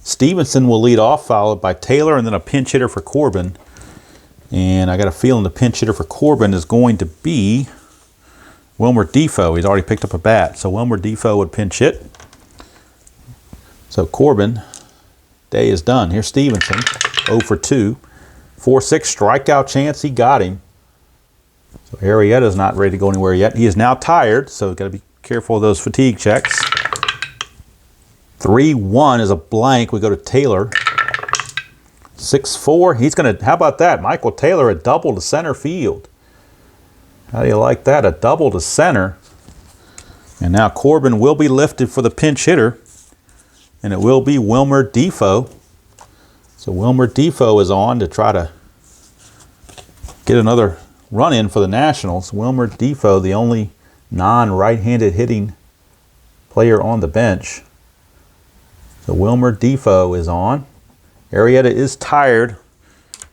Stevenson will lead off, followed by Taylor, and then a pinch hitter for Corbin. And I got a feeling the pinch hitter for Corbin is going to be Wilmer Defoe. He's already picked up a bat, so Wilmer Defoe would pinch hit. So Corbin, day is done. Here's Stevenson, 0 for 2. 4-6 strikeout chance, he got him. So Arrieta's not ready to go anywhere yet. He is now tired, so got to be careful of those fatigue checks. 3-1 is a blank. We go to Taylor. 6-4. He's going to, how about that? Michael Taylor, a double to center field. How do you like that? A double to center. And now Corbin will be lifted for the pinch hitter. And it will be Wilmer Defoe. So Wilmer Defoe is on to try to get another run in for the Nationals. Wilmer Defoe, the only non-right-handed hitting player on the bench. So Wilmer Defoe is on. Arrieta is tired.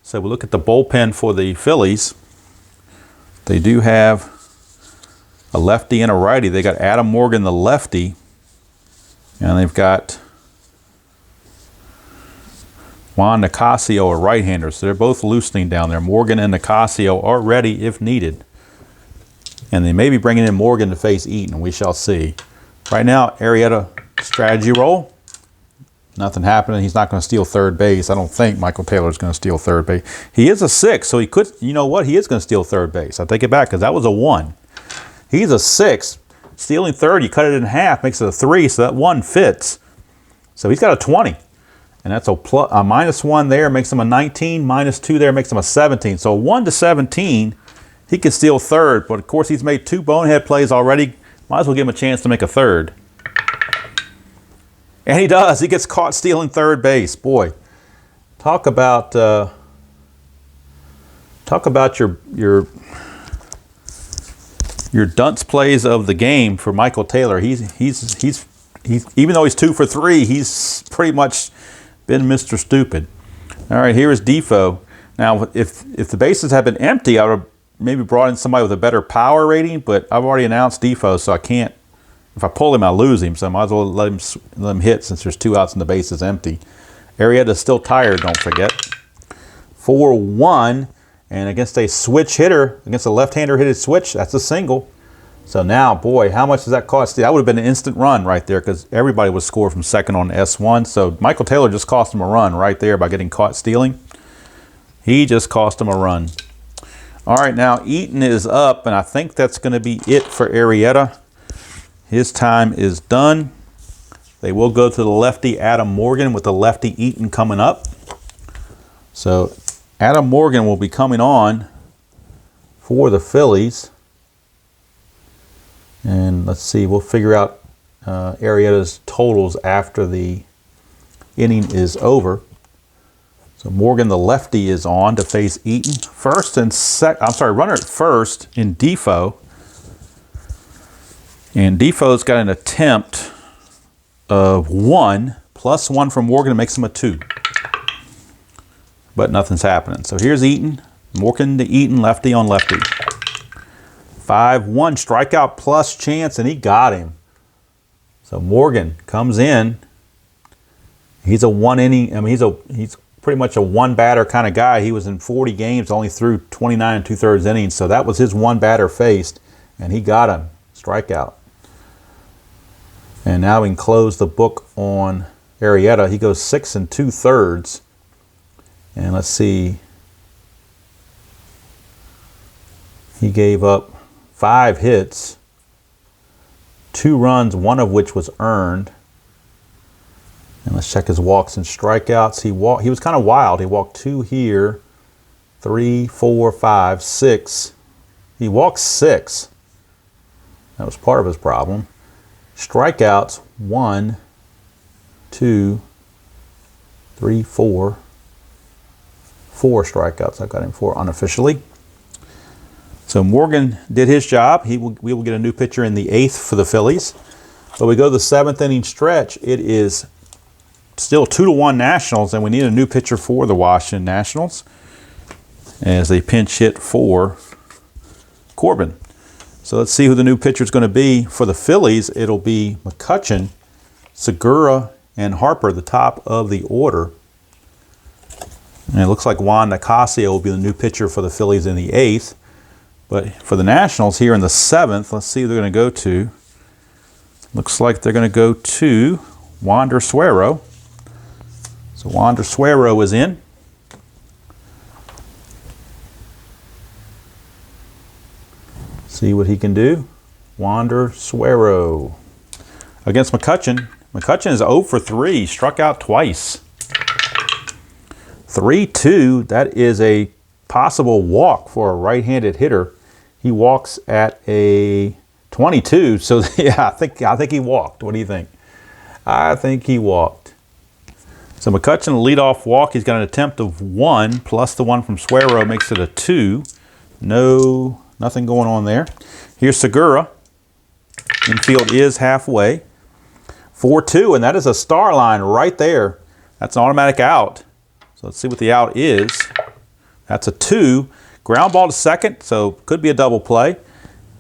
So we look at the bullpen for the Phillies. They do have a lefty and a righty. They got Adam Morgan, the lefty. And they've got Juan Nicasio, a right-hander. So they're both loosening down there. Morgan and Nicasio are ready if needed. And they may be bringing in Morgan to face Eaton. We shall see. Right now, Arrieta strategy roll. Nothing happening. He's not going to steal third base. I don't think Michael Taylor's going to steal third base. He is a 6, so he could, you know what? He is going to steal third base. I take it back because that was a 1. He's a 6. Stealing third, you cut it in half, makes it a 3, so that 1 fits. So he's got a 20. And that's a -1 there, makes him a 19. -2 there, makes him a 17. So 1 to 17, he can steal third. But, of course, he's made 2 bonehead plays already. Might as well give him a chance to make a third. And he does. He gets caught stealing third base. Boy, talk about your dunce plays of the game for Michael Taylor. He's even though he's 2 for 3, he's pretty much been Mr. Stupid. All right, here is Defoe. Now, if the bases had been empty, I would have maybe brought in somebody with a better power rating, but I've already announced Defoe, so I can't. If I pull him, I lose him, so I might as well let him hit since there's 2 outs and the base is empty. Arrieta's still tired, don't forget. 4-1, and against a switch hitter, against a left-hander hitted switch, that's a single. So now, boy, how much does that cost? That would have been an instant run right there because everybody would score from second on S1. So Michael Taylor just cost him a run right there by getting caught stealing. He just cost him a run. All right, now Eaton is up, and I think that's going to be it for Arrieta. His time is done. They will go to the lefty Adam Morgan with the lefty Eaton coming up. So Adam Morgan will be coming on for the Phillies. And let's see, we'll figure out Arrieta's totals after the inning is over. So Morgan, the lefty, is on to face Eaton. Runner at first in Defoe. And Defoe's got an attempt of 1, +1 from Morgan makes him a 2. But nothing's happening. So here's Eaton. Morgan to Eaton, lefty on lefty. 5-1 strikeout plus chance, and he got him. So Morgan comes in. He's a 1 inning. I mean, he's pretty much a 1 batter kind of guy. He was in 40 games, only threw 29 2/3 innings. So that was his 1 batter faced, and he got him. Strikeout. And now we can close the book on Arrieta. He goes 6 2/3. And let's see. He gave up 5 hits, 2 runs, 1 of which was earned. And let's check his walks and strikeouts. He was kind of wild. He walked 2 here, 3, 4, 5, 6. He walked 6. That was part of his problem. Strikeouts, 1, 2, 3, 4. 4 strikeouts. I've got him 4 unofficially. So Morgan did his job. We will get a new pitcher in the 8th for the Phillies. But we go to the 7th inning stretch. It is still 2-1 Nationals, and we need a new pitcher for the Washington Nationals as they pinch hit for Corbin. So let's see who the new pitcher is going to be. For the Phillies, it'll be McCutcheon, Segura, and Harper, the top of the order. And it looks like Juan Nicasio will be the new pitcher for the Phillies in the 8th. But for the Nationals here in the 7th, let's see who they're going to go to. Looks like they're going to go to Wander Suero. So Wander Suero is in. See what he can do. Wander Suero against McCutcheon. McCutcheon is 0 for 3, struck out twice. 3-2, that is a possible walk for a right-handed hitter. He walks at a 22, so yeah, I think he walked. What do you think? I think he walked. So McCutcheon, leadoff walk. He's got an attempt of 1 plus the 1 from Suero makes it a 2. Nothing going on there. Here's Segura. Infield is halfway. 4-2, and that is a star line right there. That's an automatic out. So let's see what the out is. That's a 2. Ground ball to second, so could be a double play.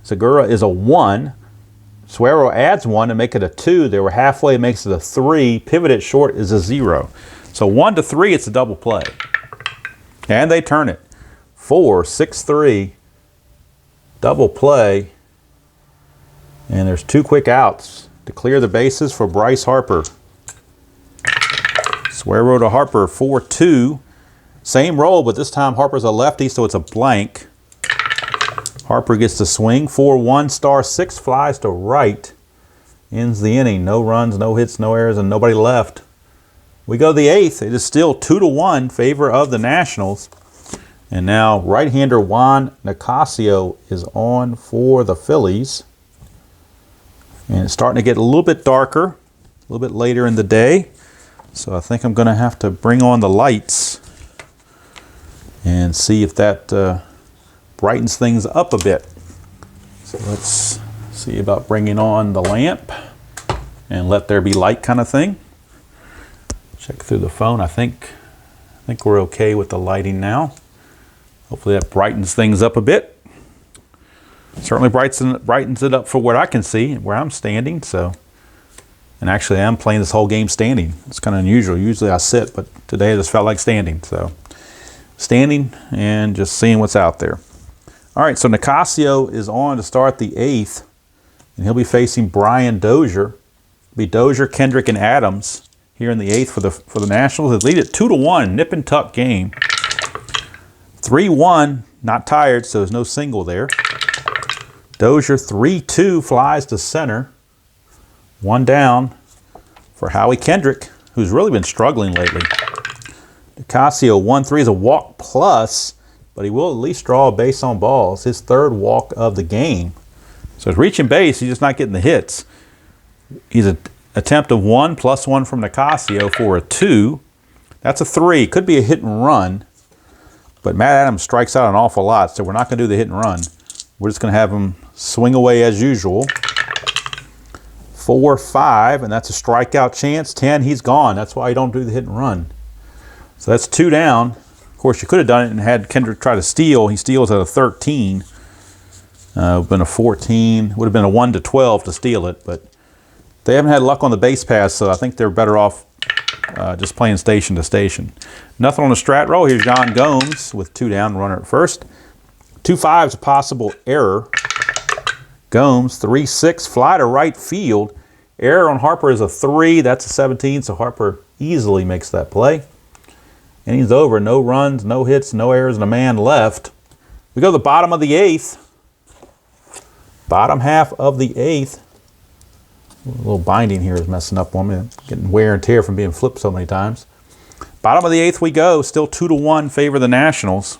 Segura is a 1. Suero adds 1 to make it a 2. They were halfway, makes it a 3. Pivot at short is a 0. So 1-3, it's a double play. And they turn it. 4-6-3. Double play. And there's 2 quick outs to clear the bases for Bryce Harper. Suero to Harper, 4-2. Same roll, but this time Harper's a lefty, so it's a blank. Harper gets the swing. 4-1, star 6 flies to right. Ends the inning. No runs, no hits, no errors, and nobody left. We go to the 8th. It is still 2-1 favor of the Nationals. And now right-hander Juan Nicasio is on for the Phillies. And it's starting to get a little bit darker, a little bit later in the day. So I think I'm going to have to bring on the lights and see if that brightens things up a bit. So let's see about bringing on the lamp and let there be light kind of thing. Check through the phone. I think we're okay with the lighting now. Hopefully that brightens things up a bit. Certainly brightens it up for what I can see, where I'm standing. So, and actually I'm playing this whole game standing. It's kind of unusual. Usually I sit, but today I just felt like standing. So standing and just seeing what's out there. All right, so Nicasio is on to start the 8th, and he'll be facing Brian Dozier. It'll be Dozier, Kendrick, and Adams here in the 8th for the Nationals. They lead it 2-1, nip and tuck game. 3-1, not tired, so there's no single there. Dozier 3-2 flies to center. 1 down for Howie Kendrick, who's really been struggling lately. Nicasio 1-3 is a walk plus, but he will at least draw a base on balls. His 3rd walk of the game. So it's reaching base, he's just not getting the hits. He's an attempt of 1 plus 1 from Nicasio for a 2. That's a 3. Could be a hit and run, but Matt Adams strikes out an awful lot, so we're not going to do the hit and run. We're just going to have him swing away as usual. 4-5, and that's a strikeout chance. 10, he's gone. That's why you don't do the hit and run. So that's 2 down. Of course, you could have done it and had Kendrick try to steal. He steals at a 13. Would have been a 14. Would have been a 1-12 to steal it, but they haven't had luck on the base pass, so I think they're better off just playing station to station. Nothing on the strat roll. Here's John Gomes with 2 down, runner at first. 2-5 is a possible error. Gomes, 3-6, fly to right field. Error on Harper is a 3. That's a 17, so Harper easily makes that play. And he's over. No runs, no hits, no errors, and a man left. We go to the bottom of the 8th. Bottom half of the 8th. A little binding here is messing up on me. Getting wear and tear from being flipped so many times. Bottom of the 8th we go. Still 2-1 favor the Nationals.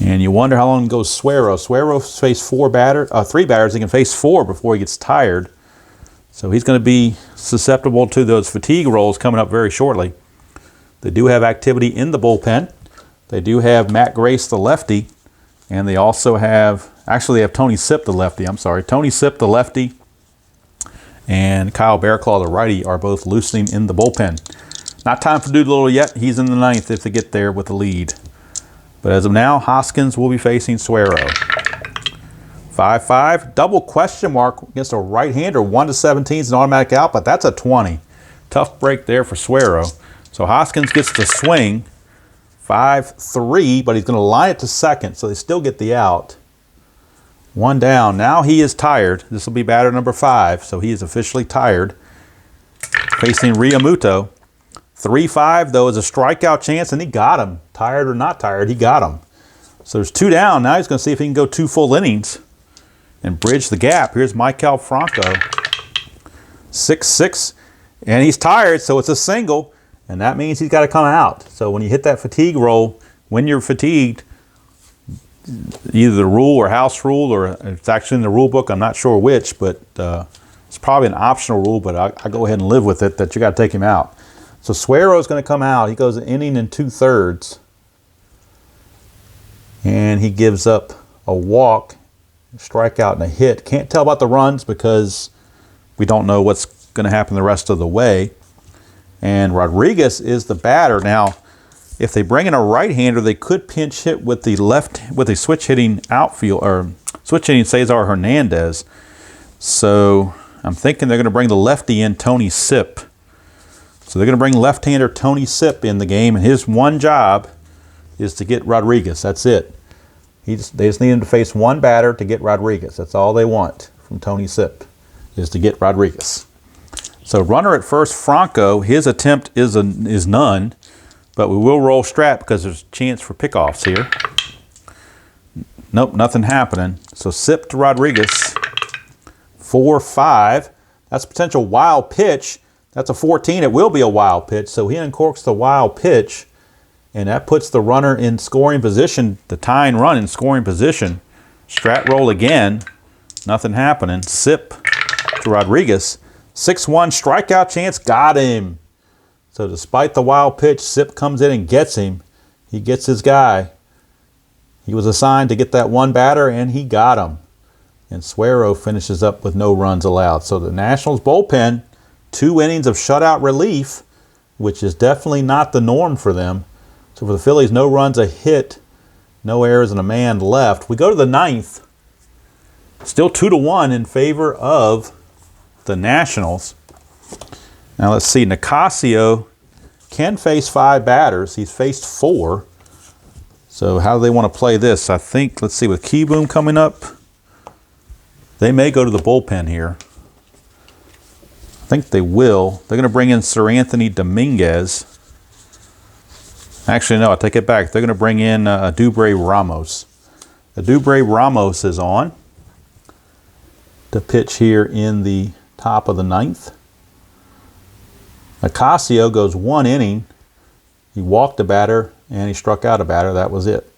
And you wonder how long goes Suero. Suero faced three batters. He can face four before he gets tired. So he's going to be susceptible to those fatigue rolls coming up very shortly. They do have activity in the bullpen. They do have Matt Grace, the lefty. And they also have, actually they have Tony Sipp, the lefty. I'm sorry. Tony Sipp, the lefty, and Kyle Bearclaw, the righty, are both loosening in the bullpen. Not time for Doolittle yet. He's in the ninth if they get there with the lead. But as of now, Hoskins will be facing Suero. 5-5, double question mark against a right-hander. 1-17 is an automatic out, but that's a 20. Tough break there for Suero. So Hoskins gets to swing. 5-3, but he's going to line it to second, so they still get the out. One down. Now he is tired. This will be batter number 5, so he is officially tired. Facing Realmuto. 3-5, though, is a strikeout chance, and he got him. Tired or not tired, he got him. So there's 2 down. Now he's going to see if he can go 2 full innings and bridge the gap. Here's Maikel Franco. 6-6, and he's tired, so it's a single, and that means he's got to come out. So when you hit that fatigue roll, when you're fatigued, either the rule or house rule, or it's actually in the rule book, I'm not sure which, but it's probably an optional rule, but I go ahead and live with it, that you got to take him out. So Suero is going to come out. He goes an inning and 2/3. And he gives up a walk, a strikeout, and a hit. Can't tell about the runs because we don't know what's going to happen the rest of the way. And Rodriguez is the batter. Now, if they bring in a right-hander, they could pinch hit with a switch-hitting outfield, or switch-hitting Cesar Hernandez. So I'm thinking they're going to bring the lefty in, Tony Sipp. So they're going to bring left-hander Tony Sipp in the game, and his one job is to get Rodriguez. That's it. They just need him to face one batter to get Rodriguez. That's all they want from Tony Sipp, is to get Rodriguez. So runner at first, Franco. His attempt is none, but we will roll Strat because there's a chance for pickoffs here. Nope, nothing happening. So Sipp to Rodriguez. 4-5. That's a potential wild pitch. That's a 14. It will be a wild pitch. So he uncorks the wild pitch, and that puts the runner in scoring position, the tying run in scoring position. Strat roll again. Nothing happening. Sipp to Rodriguez. 6-1 strikeout chance. Got him. So despite the wild pitch, Sipp comes in and gets him. He gets his guy. He was assigned to get that one batter, and he got him. And Suero finishes up with no runs allowed. So the Nationals bullpen, 2 innings of shutout relief, which is definitely not the norm for them. So for the Phillies, no runs, a hit, no errors, and a man left. We go to the 9th. Still 2-1 in favor of the Nationals. Now let's see. Mccutcheon can face 5 batters. He's faced 4. So how do they want to play this? I think, let's see, with Keyboom coming up, they may go to the bullpen here. I think they will. They're going to bring in Sir Anthony Dominguez. Actually, no, I take it back. They're going to bring in Adubre Ramos. Adubre Ramos is on to pitch here in the top of the 9th. Mccutcheon goes 1 inning. He walked a batter and he struck out a batter. That was it.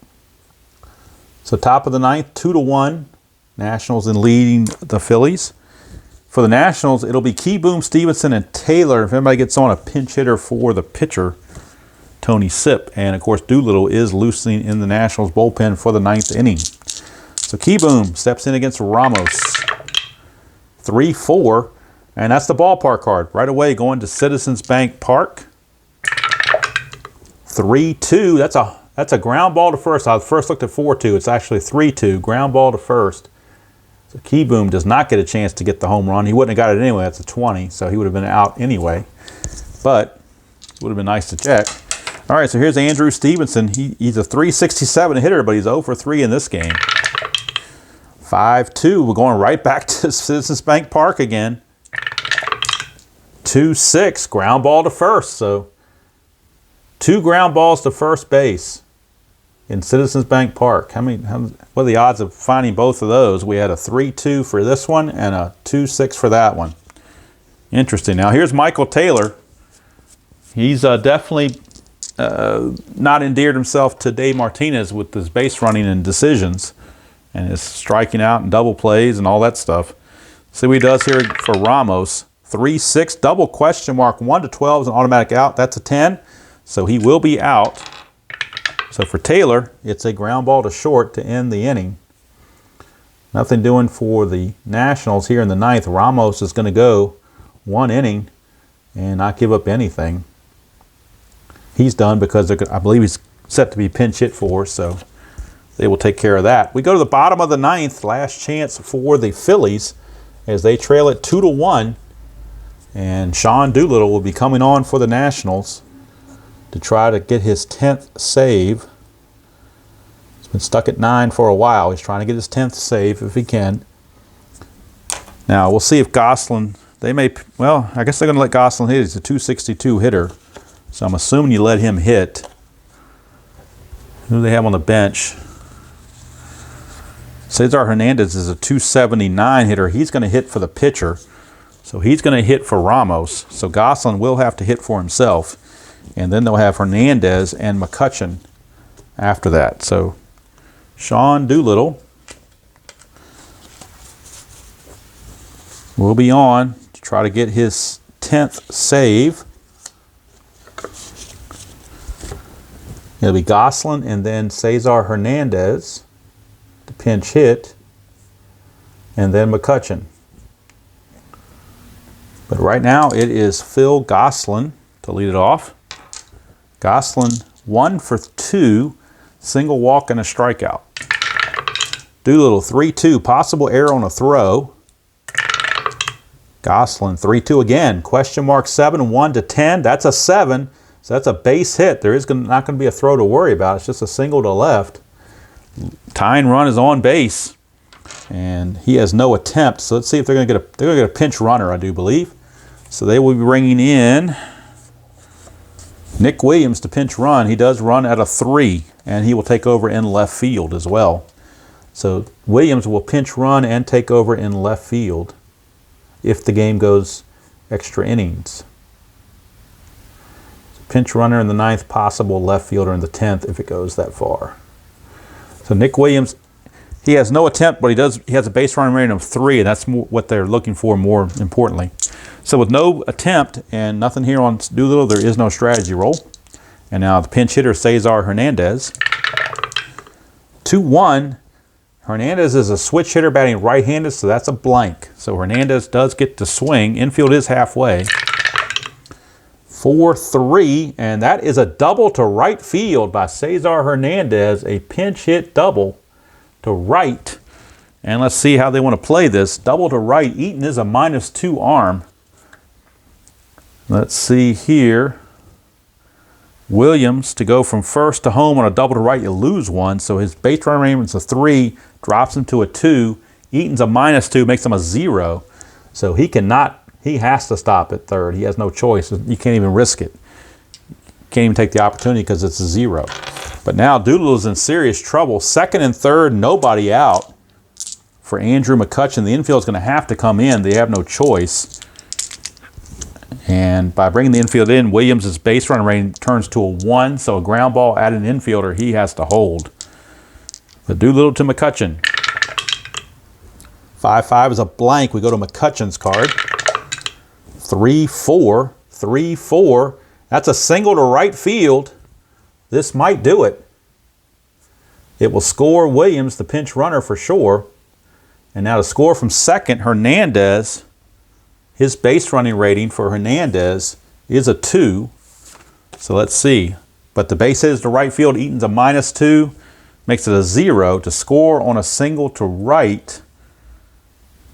So top of the 9th, 2-1. Nationals in leading the Phillies. For the Nationals, it'll be Keyboom, Stevenson, and Taylor. If anybody gets on, a pinch hitter for the pitcher, Tony Sipp. And, of course, Doolittle is loosening in the Nationals bullpen for the 9th inning. So Keyboom steps in against Ramos. 3-4. And that's the ballpark card. Right away, going to Citizens Bank Park. 3-2. That's a ground ball to first. I first looked at 4-2. It's actually 3-2. Ground ball to first. So Keyboom does not get a chance to get the home run. He wouldn't have got it anyway. That's a 20, so he would have been out anyway. But it would have been nice to check. All right, so here's Andrew Stevenson. He's a .367 hitter, but he's 0 for 3 in this game. 5-2. We're going right back to Citizens Bank Park again. 2-6. Ground ball to first. So 2 ground balls to first base in Citizens Bank Park. What are the odds of finding both of those? We had a 3-2 for this one and a 2-6 for that one. Interesting. Now here's Michael Taylor. He's definitely not endeared himself to Dave Martinez with his base running and decisions and his striking out and double plays and all that stuff. See what he does here for Ramos. 3-6, double question mark. 1 to 12 is an automatic out. That's a 10, so he will be out. So for Taylor, it's a ground ball to short to end the inning. Nothing doing for the Nationals here in the ninth. Ramos is going to go 1 inning and not give up anything. He's done because I believe he's set to be pinch hit for, so they will take care of that. We go to the bottom of the ninth, last chance for the Phillies as they trail it 2-1. And Sean Doolittle will be coming on for the Nationals to try to get his 10th save. He's been stuck at 9 for a while. He's trying to get his 10th save if he can. Now, we'll see if Gosselin, well, I guess they're going to let Gosselin hit. He's a 262 hitter. So I'm assuming you let him hit. Who do they have on the bench? Cesar Hernandez is a 279 hitter. He's going to hit for the pitcher. So he's going to hit for Ramos. So Gosselin will have to hit for himself. And then they'll have Hernandez and McCutcheon after that. So Sean Doolittle will be on to try to get his 10th save. It'll be Gosselin and then Cesar Hernandez to pinch hit. And then McCutcheon. But right now it is Phil Gosselin to lead it off. Gosselin 1 for 2, single walk and a strikeout. Doolittle 3-2, possible error on a throw. Gosselin 3-2 again. Question mark 7, 1 to 10. That's a 7, so that's a base hit. There is not going to be a throw to worry about. It's just a single to left. Tying run is on base, and he has no attempt. So let's see if they're going to get a pinch runner, I do believe. So they will be bringing in Nick Williams to pinch run. He does run at a 3, and he will take over in left field as well. So Williams will pinch run and take over in left field if the game goes extra innings. Pinch runner in the 9th, possible left fielder in the 10th if it goes that far. So Nick Williams, he has no attempt, but he has a base running rating of 3, and that's what they're looking for more importantly. So with no attempt and nothing here on Doolittle, there is no strategy roll. And now the pinch hitter, Cesar Hernandez. 2-1. Hernandez is a switch hitter batting right-handed, so that's a blank. So Hernandez does get to swing. Infield is halfway. 4-3, and that is a double to right field by Cesar Hernandez, a pinch hit double to right. And let's see how they want to play this. Double to right. Eaton is a -2 arm. Let's see here. Williams to go from first to home on a double to right, you lose 1. So his base running rating is a 3, drops him to a 2. Eaton's a -2, makes him a 0. So he has to stop at third. He has no choice. You can't even risk it. Can't even take the opportunity because it's a 0. But now Doolittle's in serious trouble. Second and third, nobody out for Andrew McCutcheon. The infield is going to have to come in. They have no choice. And by bringing the infield in, Williams' base running rating turns to a 1, so a ground ball at an infielder he has to hold. But Doolittle to McCutcheon. 5-5 is a blank. We go to McCutcheon's card. 3-4, 3-4. That's a single to right field. This might do it. It will score Williams, the pinch runner, for sure. And now to score from second, Hernandez. His base running rating for Hernandez is a 2. So let's see. But the base hit is to right field. Eaton's a -2. Makes it a 0. To score on a single to right,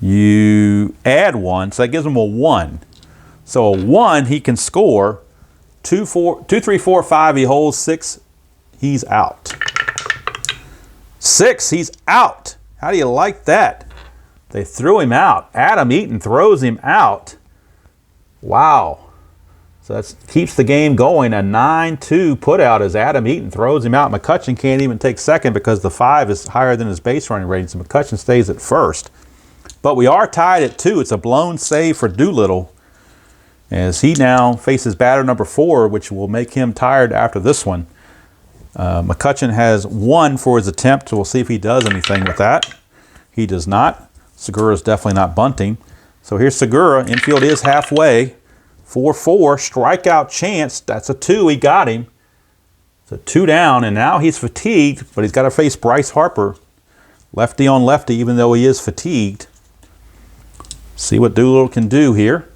you add 1. So that gives him a 1. So a 1, he can score. 2, 3, 4, 5, he holds. 6, he's out. 6, he's out. How do you like that? They threw him out. Adam Eaton throws him out. Wow. So that keeps the game going. A 9-2 putout as Adam Eaton throws him out. McCutcheon can't even take second because the 5 is higher than his base running rating, so McCutcheon stays at first. But we are tied at 2. It's a blown save for Doolittle. as he now faces batter number 4, which will make him tired after this one. Mccutcheon has 1 for his attempt, so we'll see if he does anything with that. He does not. Segura is definitely not bunting. So here's Segura. Infield is halfway. 4-4, strikeout chance. That's a 2. He got him. It's a 2 down, and now he's fatigued, but he's got to face Bryce Harper. Lefty on lefty, even though he is fatigued. See what Doolittle can do here.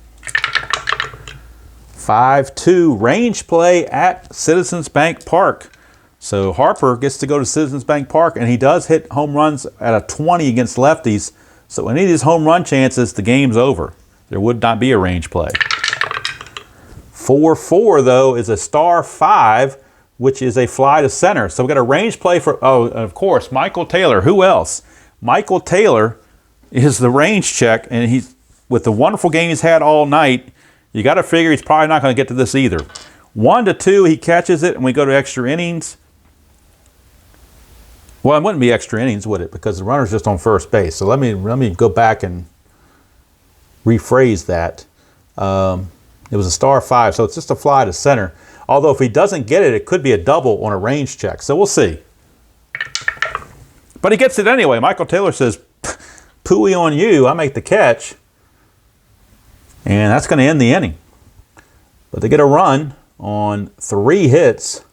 5-2, range play at Citizens Bank Park. So Harper gets to go to Citizens Bank Park, and he does hit home runs at a 20 against lefties. So any of these home run chances, the game's over. There would not be a range play. 4-4, though, is a star 5, which is a fly to center. So we've got a range play for, oh, of course, Michael Taylor. Who else? Michael Taylor is the range check, and he's, with the wonderful game he's had all night, you got to figure he's probably not going to get to this either. 1-2, he catches it, and we go to extra innings. Well, it wouldn't be extra innings, would it? Because the runner's just on first base. So let me go back and rephrase that. It was a star 5, so it's just a fly to center. Although if he doesn't get it, it could be a double on a range check. So we'll see. But he gets it anyway. Michael Taylor says, "Pooey on you, I make the catch." And that's going to end the inning. But they get a run on 3 hits,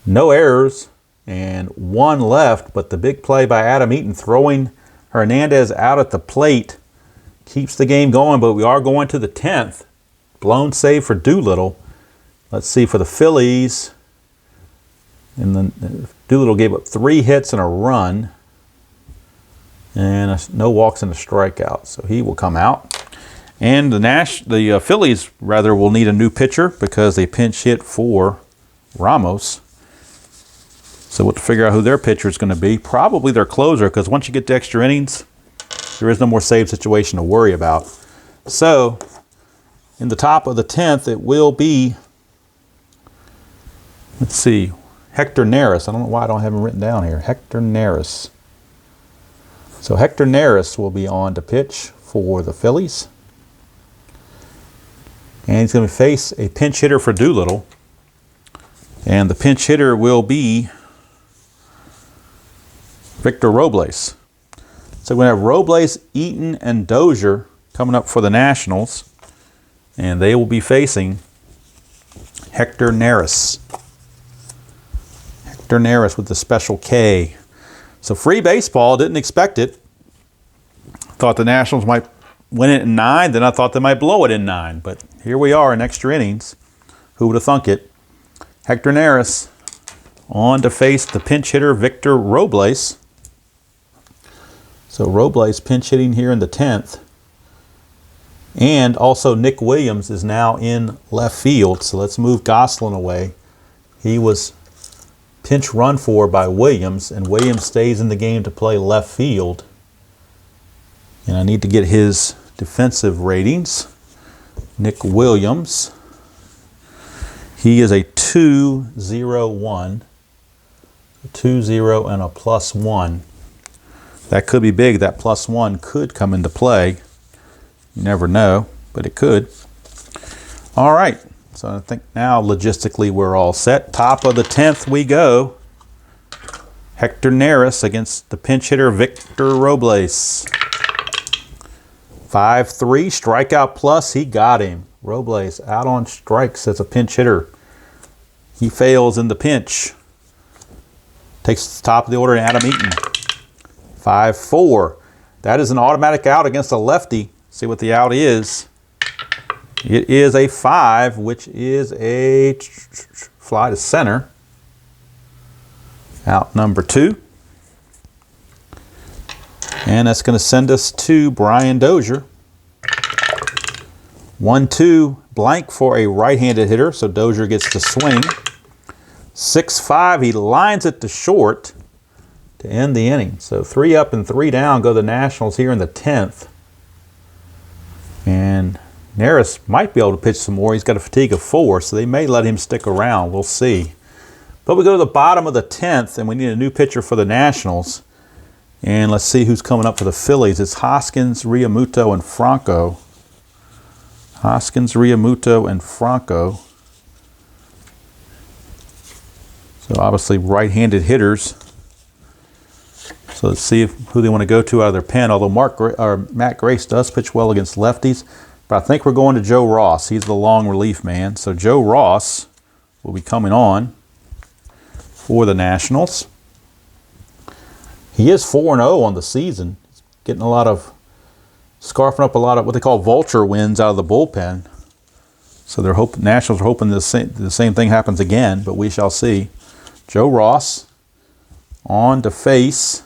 no errors, and 1 left. But the big play by Adam Eaton throwing Hernandez out at the plate keeps the game going, but we are going to the 10th. Blown save for Doolittle. Let's see for the Phillies. And then Doolittle gave up 3 hits and a run. And no walks and a strikeout. So he will come out. And the Phillies, rather, will need a new pitcher because they pinch hit for Ramos. So we'll have to figure out who their pitcher is going to be. Probably their closer, because once you get to extra innings, there is no more save situation to worry about. So, in the top of the 10th, it will be, let's see, Hector Neris. I don't know why I don't have him written down here. Hector Neris. So Hector Neris will be on to pitch for the Phillies. And he's going to face a pinch hitter for Doolittle. And the pinch hitter will be Victor Robles. So we're going to have Robles, Eaton, and Dozier coming up for the Nationals. And they will be facing Hector Neris. Hector Neris with the special K. So free baseball, didn't expect it. Thought the Nationals might win it in 9, then I thought they might blow it in 9. But here we are in extra innings. Who would have thunk it? Hector Neris on to face the pinch hitter Victor Robles. So Robles pinch hitting here in the 10th. And also Nick Williams is now in left field. So let's move Goslin away. He was pinch run for by Williams, and Williams stays in the game to play left field. And I need to get his defensive ratings. Nick Williams. He is a 2-0-1. A 2-0 and a +1. That could be big. That +1 could come into play. You never know, but it could. All right. So I think now logistically we're all set. Top of the 10th we go. Hector Neris against the pinch hitter Victor Robles. 5-3, strikeout plus. He got him. Robles out on strikes as a pinch hitter. He fails in the pinch. Takes the top of the order, Adam Eaton. 5-4. That is an automatic out against a lefty. See what the out is. It is a 5, which is a fly to center. Out number 2. And that's going to send us to Brian Dozier. 1-2 blank for a right-handed hitter, so Dozier gets to swing. 6-5, he lines it to short to end the inning. So 3 up and 3 down go the Nationals here in the 10th. And Neris might be able to pitch some more. He's got a fatigue of 4, so they may let him stick around. We'll see. But we go to the bottom of the 10th, and we need a new pitcher for the Nationals. And let's see who's coming up for the Phillies. It's Hoskins, Realmuto, and Franco. Hoskins, Realmuto, and Franco. So obviously right-handed hitters. So let's see who they want to go to out of their pen. Although Matt Grace does pitch well against lefties, but I think we're going to Joe Ross. He's the long relief man. So Joe Ross will be coming on for the Nationals. He is 4-0 on the season. He's getting scarfing up a lot of what they call vulture wins out of the bullpen. So Nationals are hoping the same thing happens again, but we shall see. Joe Ross on to face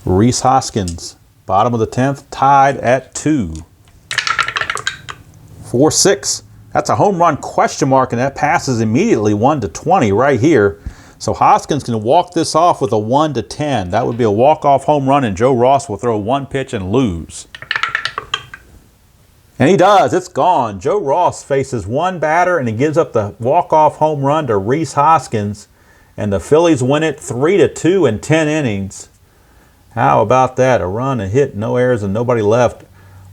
Rhys Hoskins. Bottom of the 10th, tied at 2. 4-6. That's a home run question mark, and that passes immediately 1-20 right here. So Hoskins can walk this off with a 1-10. That would be a walk-off home run, and Joe Ross will throw one pitch and lose. And he does. It's gone. Joe Ross faces one batter, and he gives up the walk-off home run to Rhys Hoskins. And the Phillies win it 3-2 in 10 innings. How about that? A run, a hit, no errors, and nobody left.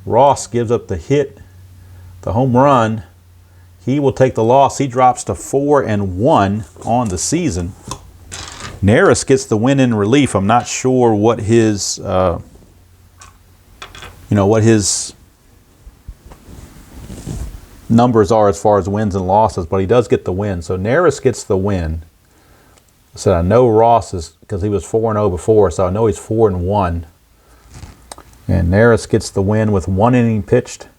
Ross gives up the hit, the home run. He will take the loss. He drops to 4-1 on the season. Neris gets the win in relief. I'm not sure what his, what his numbers are as far as wins and losses, but he does get the win. So Neris gets the win. So I know Ross is, because he was 4-0 before, so I know he's 4-1. And Neris gets the win with 1 inning pitched,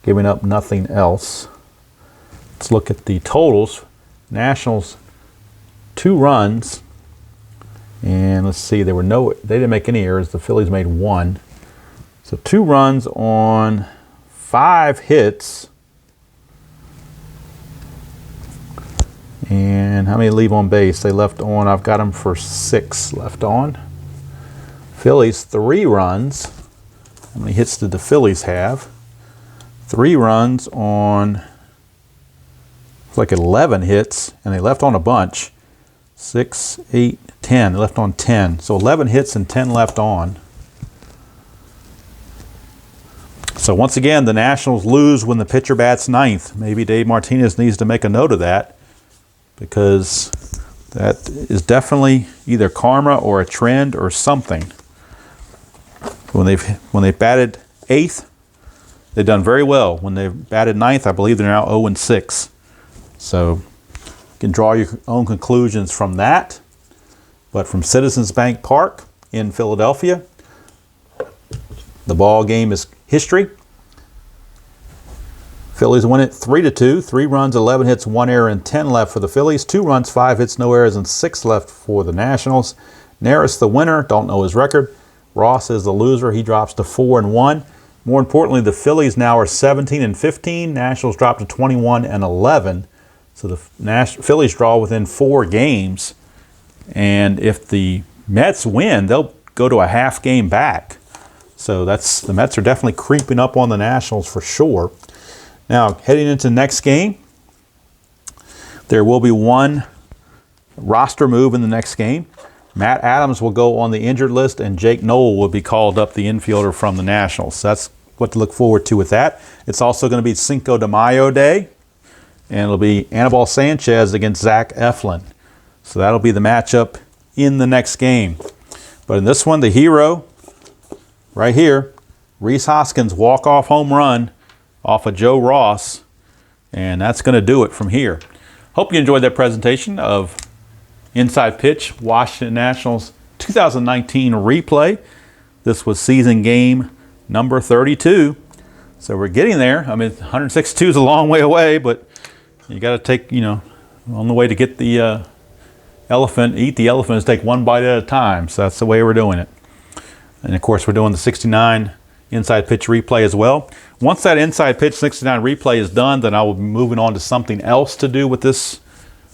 giving up nothing else. Let's look at the totals. Nationals, 2 runs. And let's see, they didn't make any errors. The Phillies made 1. So 2 runs on 5 hits. And how many leave on base? They left on, I've got them for 6 left on. Phillies, 3 runs. How many hits did the Phillies have? 3 runs on, it's like 11 hits, and they left on a bunch. 6, 8, 10. They left on 10. So 11 hits and 10 left on. So once again, the Nationals lose when the pitcher bats 9th. Maybe Dave Martinez needs to make a note of that, because that is definitely either karma or a trend or something. When they've batted 8th, they've done very well. When they've batted 9th, I believe they're now 0-6. So you can draw your own conclusions from that. But from Citizens Bank Park in Philadelphia, the ball game is history. Phillies win it 3-2. 3 runs, 11 hits, 1 error, and 10 left for the Phillies. 2 runs, 5 hits, no errors, and 6 left for the Nationals. Neris the winner. Don't know his record. Ross is the loser. He drops to 4-1. More importantly, the Phillies now are 17-15. Nationals drop to 21-11. So the Phillies draw within 4 games. And if the Mets win, they'll go to a half game back. So the Mets are definitely creeping up on the Nationals for sure. Now, heading into the next game, there will be one roster move in the next game. Matt Adams will go on the injured list, and Jake Noel will be called up, the infielder from the Nationals. So that's what to look forward to with that. It's also going to be Cinco de Mayo Day, and it'll be Anibal Sanchez against Zach Eflin. So that'll be the matchup in the next game. But in this one, the hero right here, Rhys Hoskins, walk-off home run off of Joe Ross, and that's going to do it from here. Hope you enjoyed that presentation of Inside Pitch, Washington Nationals 2019 replay. This was season game number 32. So we're getting there. I mean, 162 is a long way away, but you got to take, on the way to get the elephant, eat the elephant, is take one bite at a time. So that's the way we're doing it. And of course, we're doing the 69 Inside Pitch replay as well. Once that Inside Pitch 69 replay is done, then I will be moving on to something else to do with this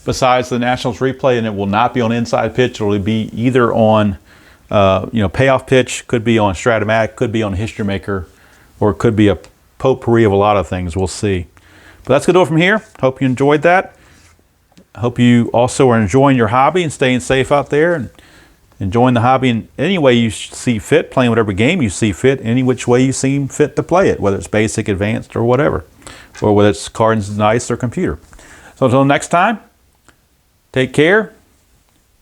besides the Nationals replay, and it will not be on Inside Pitch. It will be either on Payoff Pitch, could be on Stratomatic, could be on History Maker, or it could be a potpourri of a lot of things. We'll see. But that's going to do it from here. Hope you enjoyed that. I hope you also are enjoying your hobby and staying safe out there. And enjoying the hobby in any way you see fit, playing whatever game you see fit, any which way you seem fit to play it, whether it's basic, advanced, or whatever, or whether it's cards, dice, or computer. So until next time, take care,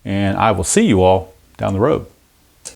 and I will see you all down the road.